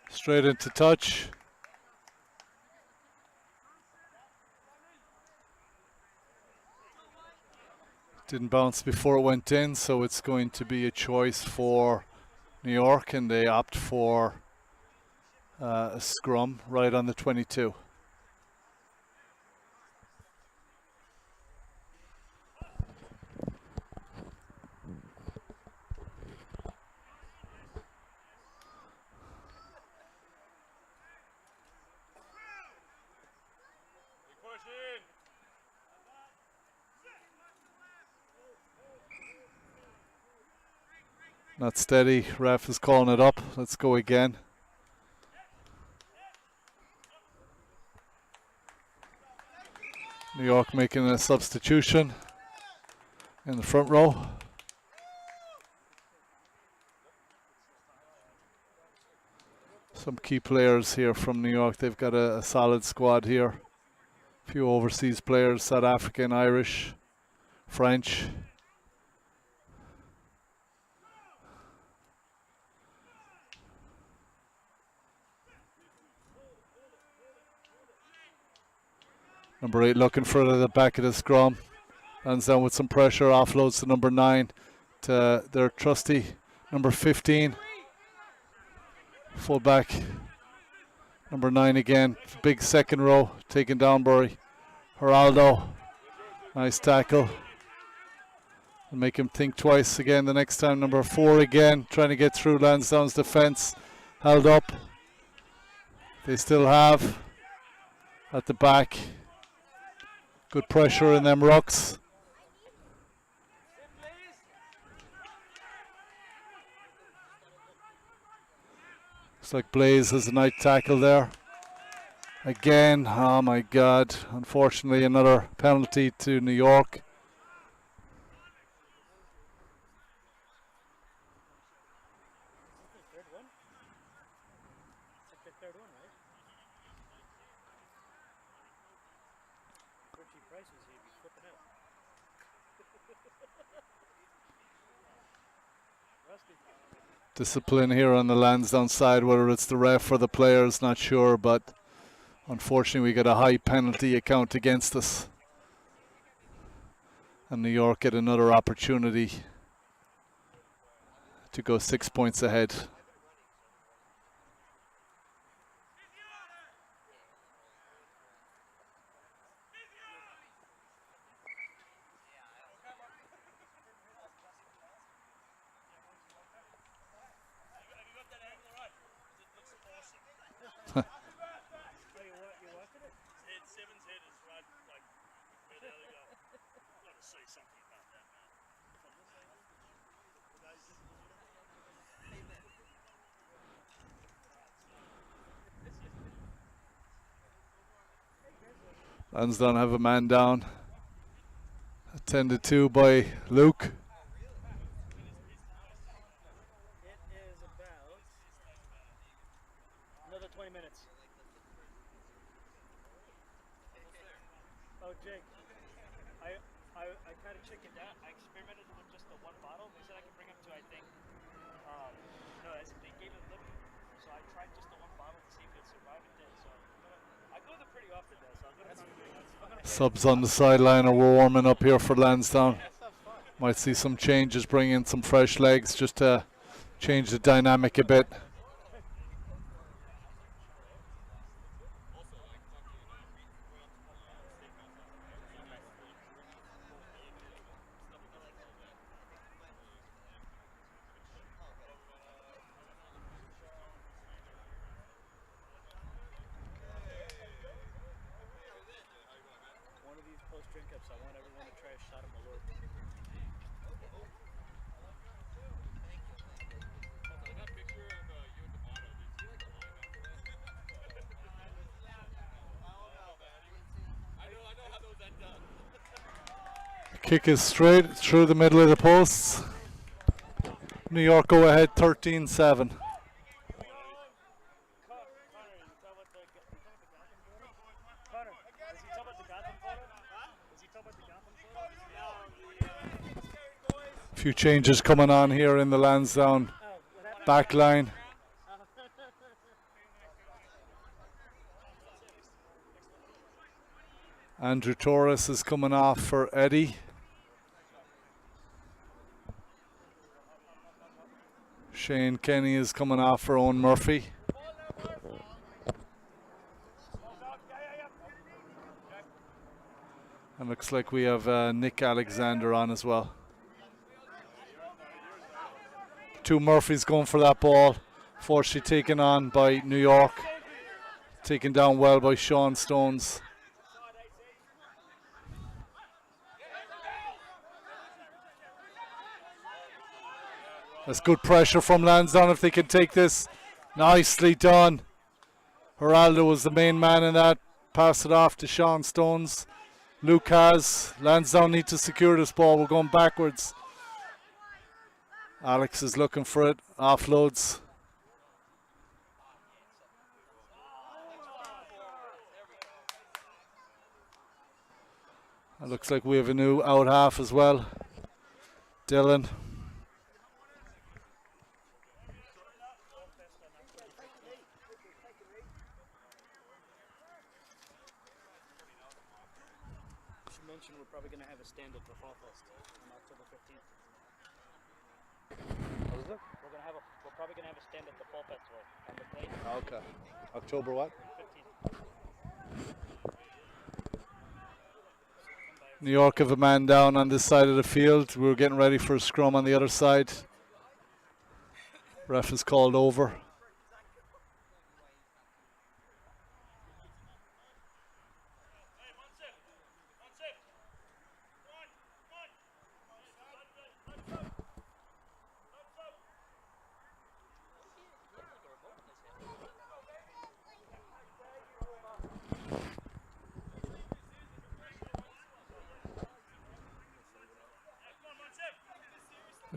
straight into touch. Didn't bounce before it went in, so it's going to be a choice for New York, and they opt for a scrum right on the 22. Not steady. Ref is calling it up. Let's go again. New York making a substitution in the front row. Some key players here from New York. They've got a solid squad here. A few overseas players, South African, Irish, French. Number 8 looking for the back of the scrum. Lansdowne with some pressure, offloads to number 9 to their trusty number 15. Full back. Number 9 again. Big second row taken down by Geraldo. Nice tackle. And make him think twice again the next time. Number 4 again trying to get through Lansdowne's defence. Held up. they still have at the back. Good pressure in them rucks. Looks like Blaze has a nice tackle there. Again, oh my God. Unfortunately, another penalty to New York. Discipline here on the Lansdowne side, whether it's the ref or the players, not sure, but unfortunately we got a high penalty account against us. And New York get another opportunity to go 6 points ahead. Lansdowne have a man down. Attended to by Luke. It is about another 20 minutes. Oh, Jake, I kind of chickened out. I experimented with just the one bottle. They said I could bring up to, I think, no, they gave it a limit. So I tried just the one bottle to see if it survived. It did. So I go there pretty often, though. So I'm gonna Subs on the sideline are warming up here for Lansdowne. Might see some changes, bring in some fresh legs just to change the dynamic a bit. Kick is straight through the middle of the posts. New York go ahead 13-7. A few changes coming on here in the Lansdowne back line. Andrew Torres is coming off for Eddie. Shane Kenny is coming off for Owen Murphy. And looks like we have Nick Alexander on as well. Two Murphys going for that ball. Fortunately taken on by New York. Taken down well by Sean Stones. That's good pressure from Lansdowne if they can take this. Nicely done. Geraldo was the main man in that. Pass it off to Sean Stones. Luke has. Lansdowne need to secure this ball. We're going backwards. Alex is looking for it. Offloads. It looks like we have a new out half as well. Dylan. We're probably going to have a stand-up for Fall Fest on October 15th. What is it? We're probably going to have a stand-up for Fall Festival on the plate. Okay. October what? 15th. New York have a man down on this side of the field. We're getting ready for a scrum on the other side. Ref is called over.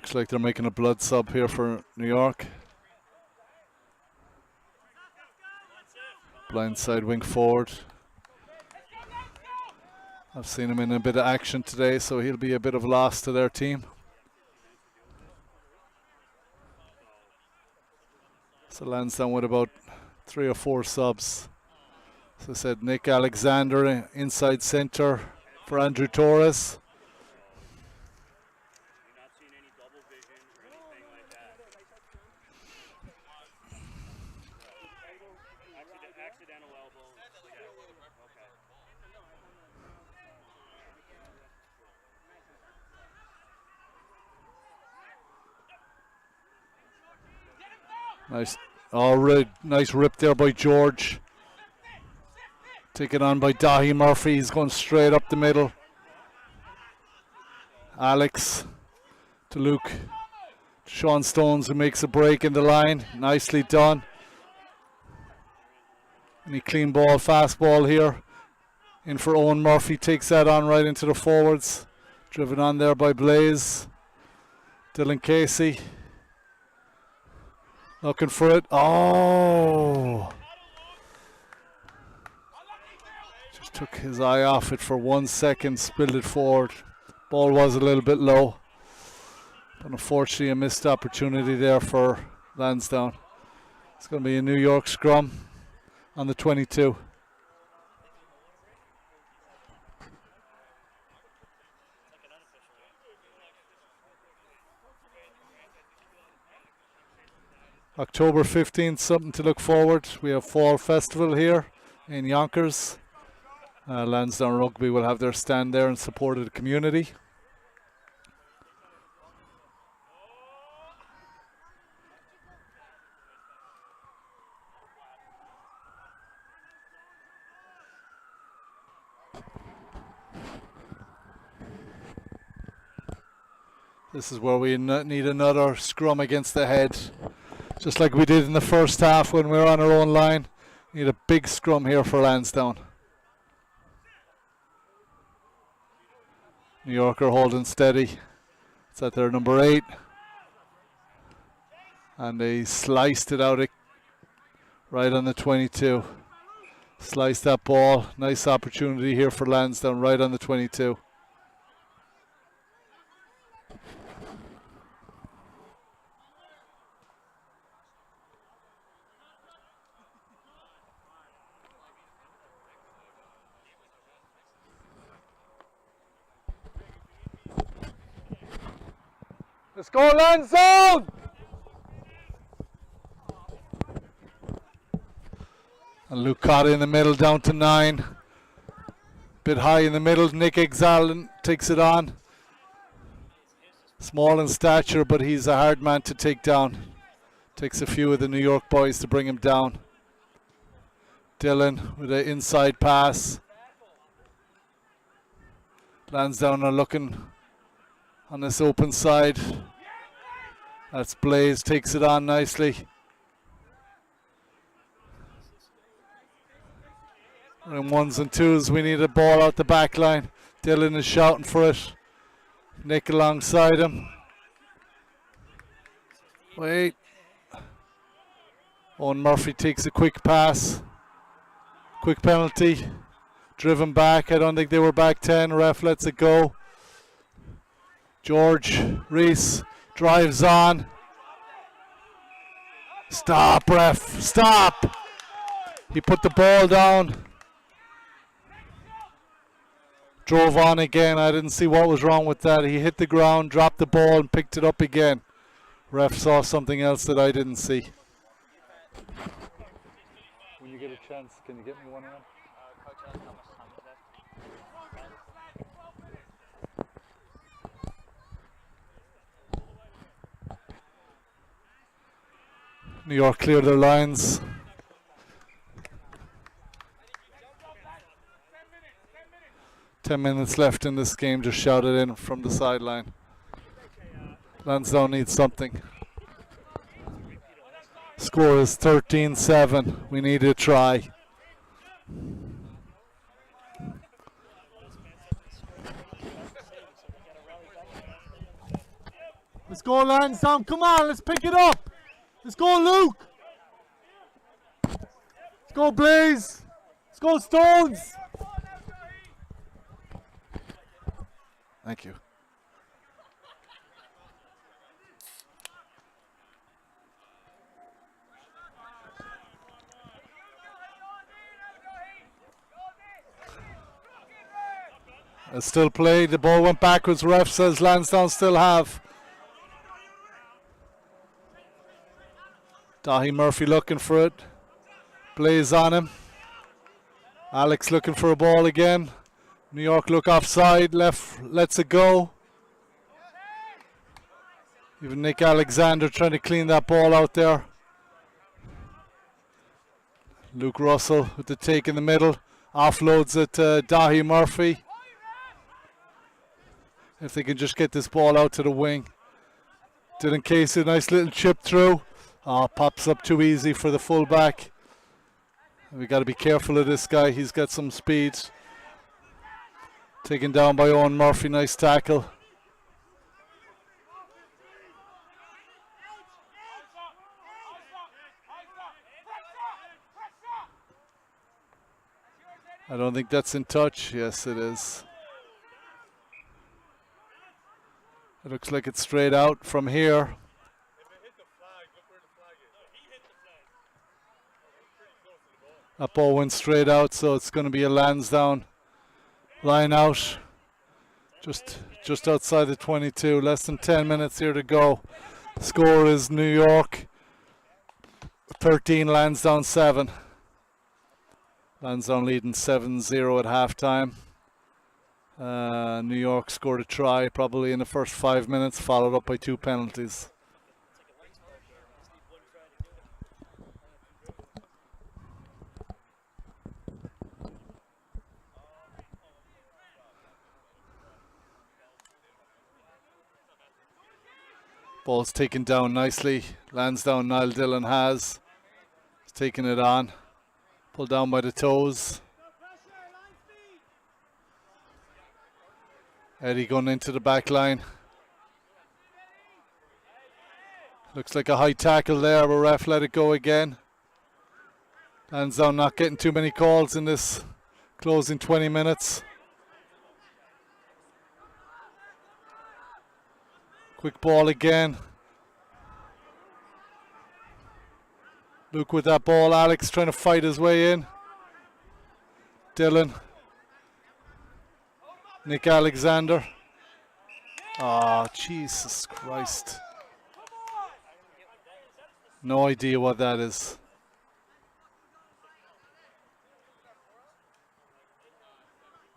Looks like they're making a blood sub here for New York. Blindside wing forward. I've seen him in a bit of action today, so he'll be a bit of loss to their team. So Lansdowne with about 3 or 4 subs. So I said Nick Alexander inside centre for Andrew Torres. Nice, nice rip there by George. Taken on by Dahi Murphy. He's going straight up the middle. Alex to Luke. Sean Stones, who makes a break in the line. Nicely done. Any clean ball, fast ball here. In for Owen Murphy. Takes that on right into the forwards. Driven on there by Blaze. Dylan Casey. Looking for it. Oh! Just took his eye off it for 1 second, spilled it forward. Ball was a little bit low. But unfortunately a missed opportunity there for Lansdowne. It's going to be a New York scrum on the 22. October 15th, something to look forward. We have Fall Festival here in Yonkers. Lansdowne Rugby will have their stand there in support of the community. This is where we need another scrum against the head. Just like we did in the first half when we were on our own line. Need a big scrum here for Lansdowne. New Yorker holding steady. It's at their number 8. And they sliced it out right on the 22. Sliced that ball. Nice opportunity here for Lansdowne right on the 22. Let's go Lansdowne! And Luke Cotta in the middle, down to 9. Bit high in the middle. Nick Exalen takes it on. Small in stature, but he's a hard man to take down. Takes a few of the New York boys to bring him down. Dylan with an inside pass. Lansdowne are looking on this open side. That's Blaze, takes it on nicely. In 1s and 2s, we need a ball out the back line. Dylan is shouting for it. Nick alongside him. Wait. Owen Murphy takes a quick pass. Quick penalty. Driven back. I don't think they were back 10. Ref lets it go. George Reese drives on. Stop, ref. Stop. He put the ball down. Drove on again. I didn't see what was wrong with that. He hit the ground, dropped the ball, and picked it up again. Ref saw something else that I didn't see. When you get a chance, can you get me one of them? New York clear their lines. Ten minutes left in this game, just shouted in from the sideline. Lansdowne needs something. Score is 13-7. We need a try. Let's go, Lansdowne. Come on, let's pick it up. Let's go, Luke. Let's go, Blaze. Let's go, Stones. Thank you. Still play. The ball went backwards. Ref says Lansdowne still have. Dahi Murphy looking for it. Blaze on him. Alex looking for a ball again. New York look offside. Left lets it go. Even Nick Alexander trying to clean that ball out there. Luke Russell with the take in the middle. Offloads it to Dahi Murphy. If they can just get this ball out to the wing. Dylan Casey, nice little chip through. Pops up too easy for the fullback. We got to be careful of this guy. He's got some speed. Taken down by Owen Murphy. Nice tackle. I don't think that's in touch. Yes, it is. It looks like it's straight out from here. That ball went straight out, so it's going to be a Lansdowne line out. Just outside the 22. Less than 10 minutes here to go. Score is New York 13, Lansdowne 7. Lansdowne leading 7-0 at halftime. New York scored a try probably in the first 5 minutes, followed up by 2 penalties. Ball's taken down nicely. Lansdowne, Niall Dillon has. He's taking it on. Pulled down by the toes. Eddie going into the back line. Looks like a high tackle there, but ref let it go again. Lansdowne not getting too many calls in this closing 20 minutes. Quick ball again. Luke with that ball. Alex trying to fight his way in. Dylan. Nick Alexander. Oh, Jesus Christ. No idea what that is.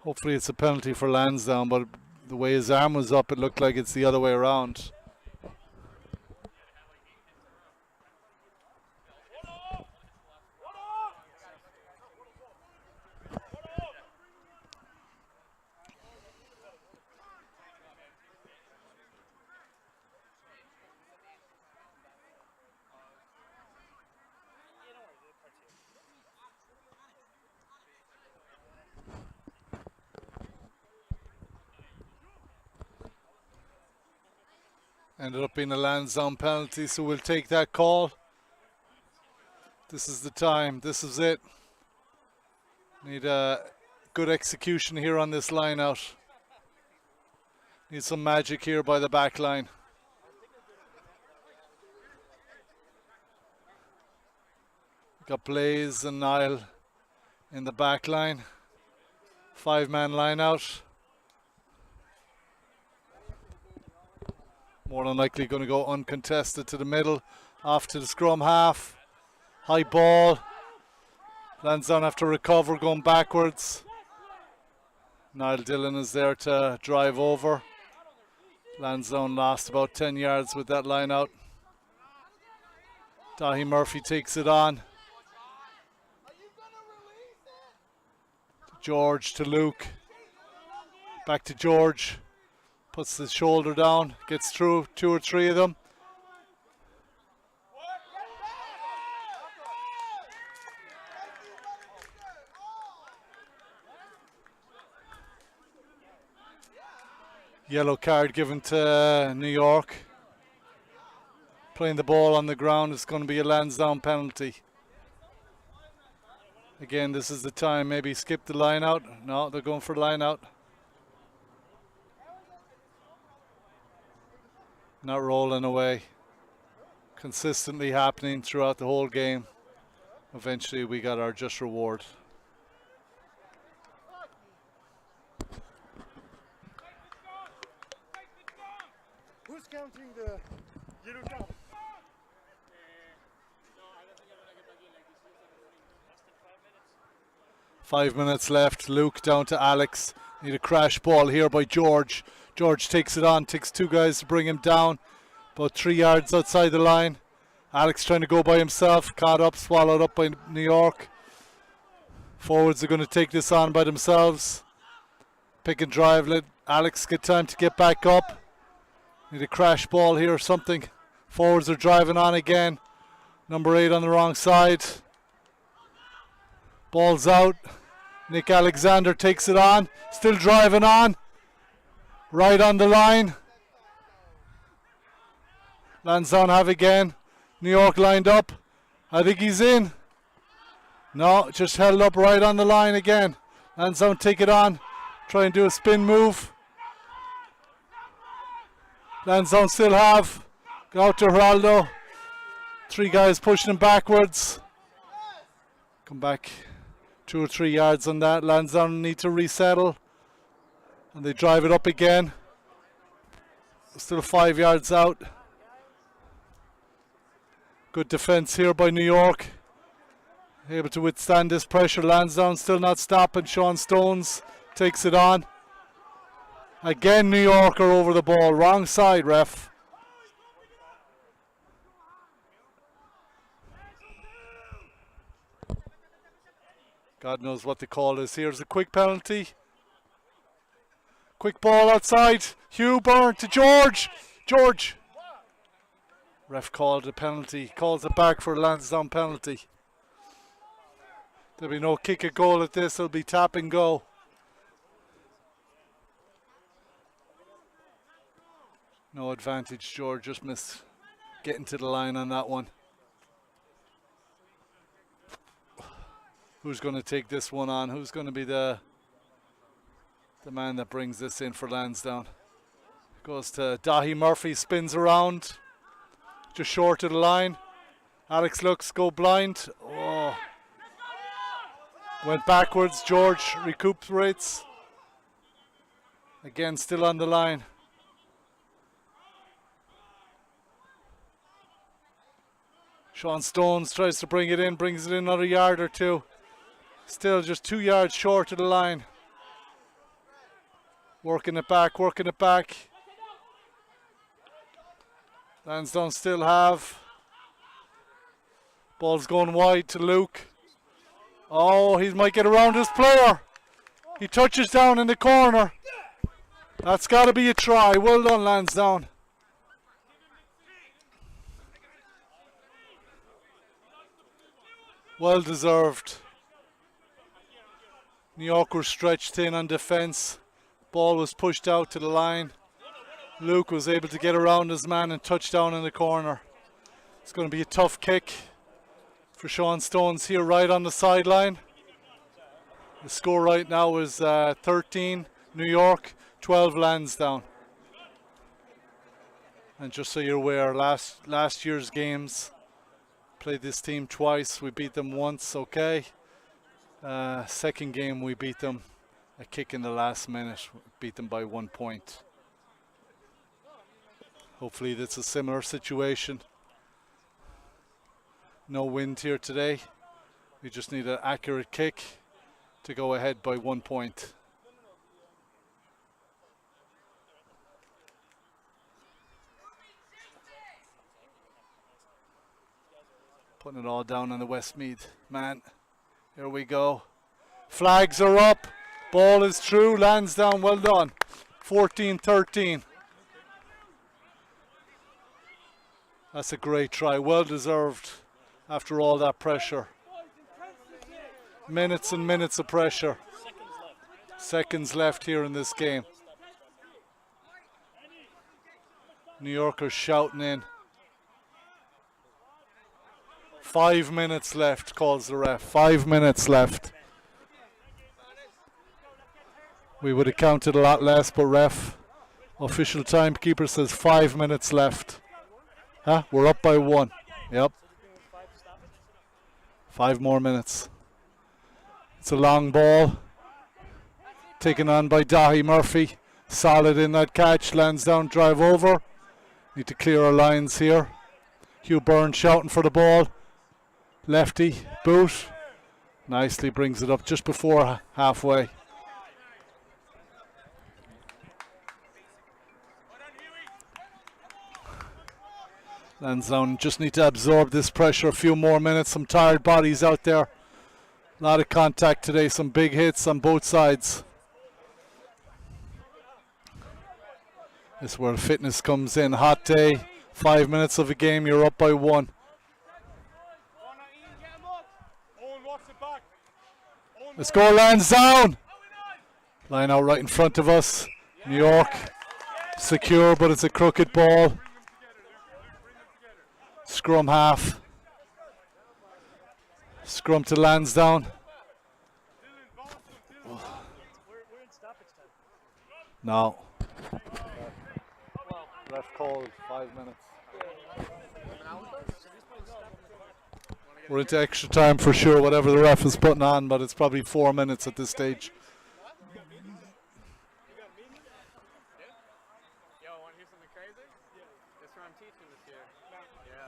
Hopefully it's a penalty for Lansdowne, but the way his arm was up, it looked like it's the other way around. Ended up being a Lansdowne penalty, so we'll take that call. This is the time. This is it. Need a good execution here on this line out. Need some magic here by the back line. Got Blaze and Niall in the back line. 5-man line out. More than likely going to go uncontested to the middle. Off to the scrum half. High ball. Lansdowne have to recover going backwards. Niall Dillon is there to drive over. Lansdowne lost about 10 yards with that line out. Dahi Murphy takes it on. George to Luke. Back to George. Puts his shoulder down, gets through 2 or 3 of them. Yellow card given to New York. playing the ball on the ground. It's going to be a Lansdowne penalty. Again, this is the time. Maybe skip the line out. No, they're going for line out. Not rolling away. Consistently happening throughout the whole game. Eventually we got our just reward. Who's counting the yellow card? 5 minutes left. Luke down to Alex. Need a crash ball here by George. George takes it on, takes two guys to bring him down. About 3 yards outside the line. Alex trying to go by himself. Caught up, swallowed up by New York. Forwards are going to take this on by themselves. Pick and drive. Let Alex get time to get back up. Need a crash ball here or something. Forwards are driving on again. Number 8 on the wrong side. Ball's out. Nick Alexander takes it on. Still driving on. Right on the line. Lansdowne have again. New York lined up. I think he's in. No, just held up right on the line again. Lansdowne take it on. Try and do a spin move. Lansdowne still have. Go out to Geraldo. 3 guys pushing him backwards. Come back 2 or 3 yards on that. Lansdowne need to resettle. And they drive it up again. Still 5 yards out. Good defense here by New York. Able to withstand this pressure. Lansdowne still not stopping. Sean Stones takes it on. Again, New York are over the ball. Wrong side, ref. God knows what the call is. Here's a quick penalty. Quick ball outside. Hugh Byrne to George. George. Ref called a penalty. Calls it back for a Lansdowne penalty. There'll be no kick a goal at this. It'll be tap and go. No advantage. George just missed getting to the line on that one. Who's going to take this one on? Who's going to be the man that brings this in for Lansdowne? Goes to Dahi Murphy, spins around. Just short of the line. Alex looks, go blind. Oh. Went backwards. George recuperates. Again, still on the line. Sean Stones tries to bring it in, brings it in another yard or two. Still just 2 yards short of the line. Working it back, working it back. Lansdowne still have. Ball's going wide to Luke. Oh, he might get around his player. He touches down in the corner. That's got to be a try. Well done, Lansdowne. Well deserved. New York were stretched in on defence. Ball was pushed out to the line. Luke was able to get around his man and touch down in the corner. It's going to be a tough kick for Sean Stones here right on the sideline. The score right now is 13 New York, 12 Lansdowne. And just so you're aware, last year's games, played this team twice. We beat them once, okay. Second game we beat them. A kick in the last minute. Beat them by 1 point. Hopefully that's a similar situation. No wind here today. We just need an accurate kick to go ahead by 1 point. Putting it all down on the Westmeath man. Here we go. Flags are up. Ball is through. Lansdowne, well done. 14-13. That's a great try. Well deserved after all that pressure. Minutes and minutes of pressure. Seconds left here in this game. New Yorkers shouting in. 5 minutes left, calls the ref. 5 minutes left. We would have counted a lot less, but ref, official timekeeper says 5 minutes left. Huh? We're up by 1. Yep. 5 more minutes. It's a long ball. Taken on by Dahi Murphy. Solid in that catch. Lansdowne drive over. Need to clear our lines here. Hugh Byrne shouting for the ball. Lefty, boot. Nicely brings it up just before halfway. Lansdowne just need to absorb this pressure. A few more minutes. Some tired bodies out there. A lot of contact today. Some big hits on both sides. This is where fitness comes in. Hot day. 5 minutes of a game. You're up by 1. Let's go Lansdowne. Line out right in front of us. New York. Secure, but it's a crooked ball. Scrum half. Scrum to Lansdowne. We're in stoppage time. No. Ref called 5 minutes. We're into extra time for sure, whatever the ref is putting on, but it's probably 4 minutes at this stage.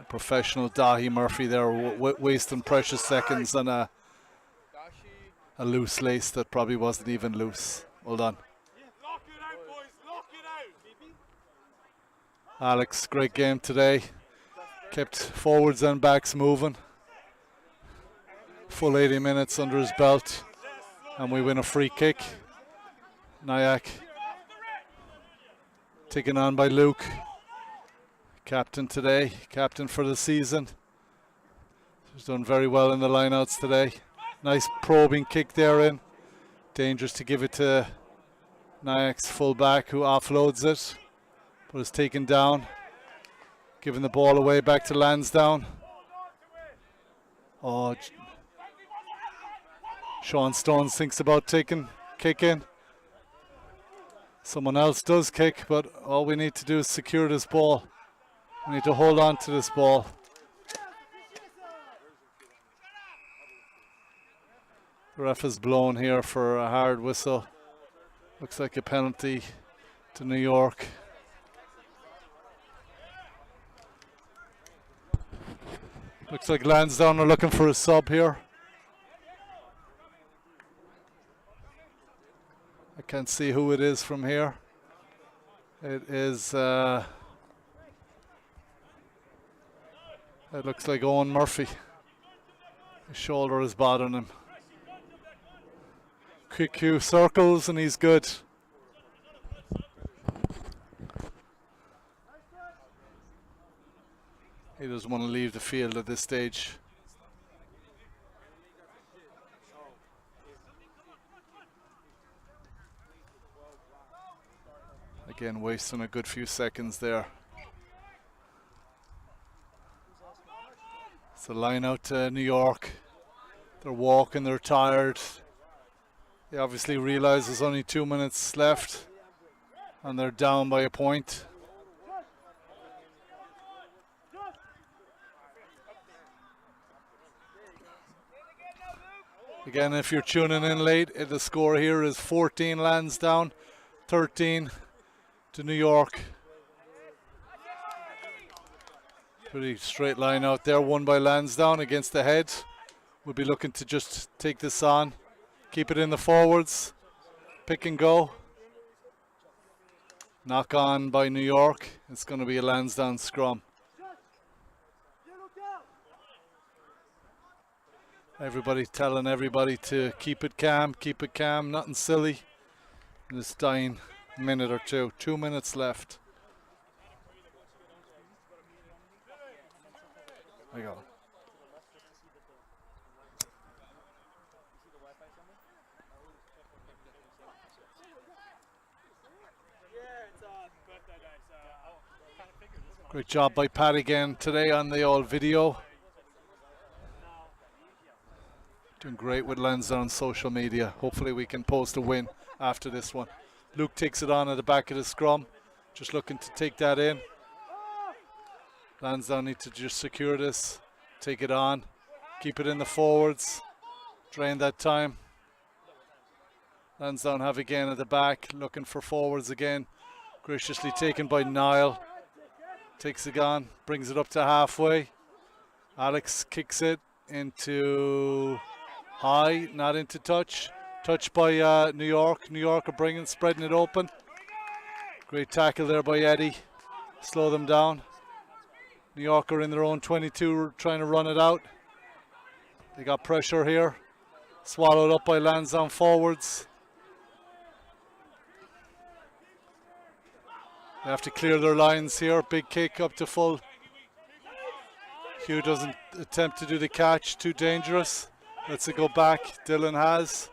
Professional Dahi Murphy there wasting precious seconds on a loose lace that probably wasn't even loose. Well done. Alex, great game today. Kept forwards and backs moving. Full 80 minutes under his belt. And we win a free kick. Nyack taken on by Luke. Captain today, captain for the season. He's done very well in the lineouts today. Nice probing kick there in. Dangerous to give it to Nyack's full back who offloads it. But it's taken down. Giving the ball away back to Lansdowne. Oh, Sean Stones thinks about taking kick in. Someone else does kick, but all we need to do is secure this ball. We need to hold on to this ball. The ref is blown here for a hard whistle. Looks like a penalty to New York. Looks like Lansdowne are looking for a sub here. I can't see who it is from here. It is... it looks like Owen Murphy. His shoulder is bothering him. Quick few circles and he's good. He doesn't want to leave the field at this stage. Again, wasting a good few seconds there. It's a line out to New York. They're walking, they're tired. They obviously realize there's only 2 minutes left and they're down by a point. Again, if you're tuning in late, the score here is 14 Lansdowne, 13 to New York. Pretty straight line out there, won by Lansdowne against the head. We'll be looking to just take this on, keep it in the forwards, pick and go. Knock on by New York. It's going to be a Lansdowne scrum. Everybody telling everybody to keep it calm, nothing silly. In this dying minute or two. 2 minutes left. There you go. Great job by Pat again today on the all video. Doing great with Lansdowne social media. Hopefully we can post a win after this one. Luke takes it on at the back of the scrum. Just looking to take that in. Lansdowne need to just secure this. Take it on. Keep it in the forwards. Drain that time. Lansdowne have again at the back. Looking for forwards again. Graciously taken by Niall. Takes it on. Brings it up to halfway. Alex kicks it into high. Not into touch. Touch by New York. New York are spreading it open. Great tackle there by Eddie. Slow them down. New York are in their own 22 trying to run it out. They got pressure here. Swallowed up by Lansdowne forwards. They have to clear their lines here. Big kick up to full. Hugh doesn't attempt to do the catch. Too dangerous. Lets it go back. Dylan has.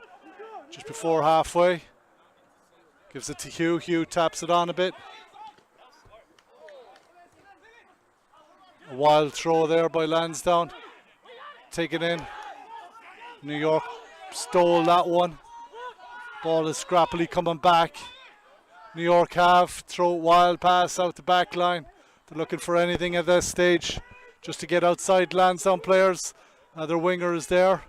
Just before halfway. Gives it to Hugh. Hugh taps it on a bit. A wild throw there by Lansdowne. Take it in. New York stole that one. Ball is scrappily coming back. New York have. Throw wild pass out the back line. They're looking for anything at this stage. Just to get outside Lansdowne players. Their winger is there.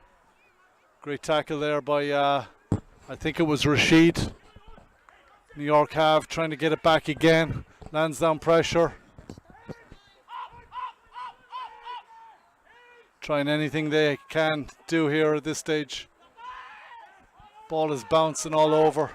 Great tackle there by, I think it was Rashid. New York have trying to get it back again. Lansdowne pressure. Trying anything they can do here at this stage. Ball is bouncing all over.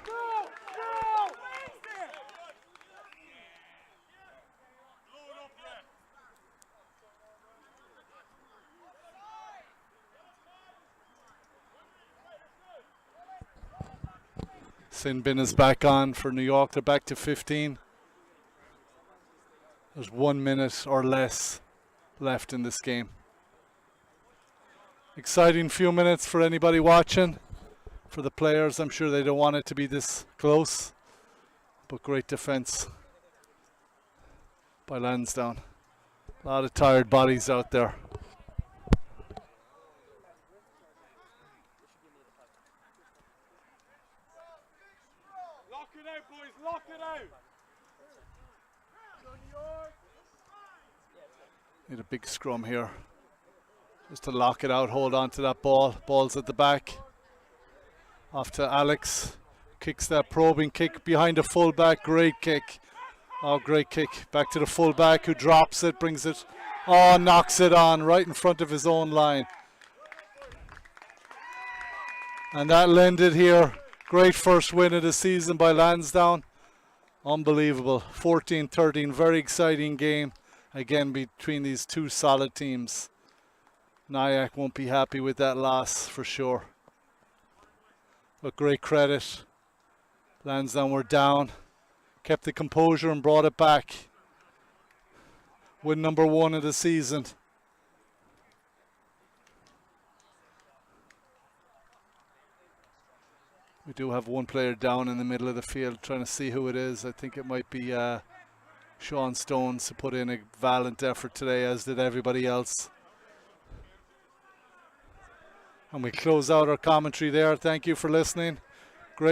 Sin bin is back on for New York. They're back to 15. There's 1 minute or less left in this game. Exciting few minutes for anybody watching. For the players, I'm sure they don't want it to be this close. But great defense by Lansdowne. A lot of tired bodies out there. Lock it out, boys, lock it out! Need a big scrum here. Just to lock it out, hold on to that ball. Ball's at the back. Off to Alex. Kicks that probing kick behind the fullback. Great kick. Oh, great kick. Back to the fullback who drops it, brings it. Oh, knocks it on right in front of his own line. And that landed here. Great first win of the season by Lansdowne. Unbelievable. 14-13. Very exciting game. Again, between these two solid teams. Nyack won't be happy with that loss for sure. But great credit. Lansdowne were down. Kept the composure and brought it back. Win number 1 of the season. We do have one player down in the middle of the field, trying to see who it is. I think it might be Sean Stones, who put in a valiant effort today, as did everybody else. And we close out our commentary there. Thank you for listening.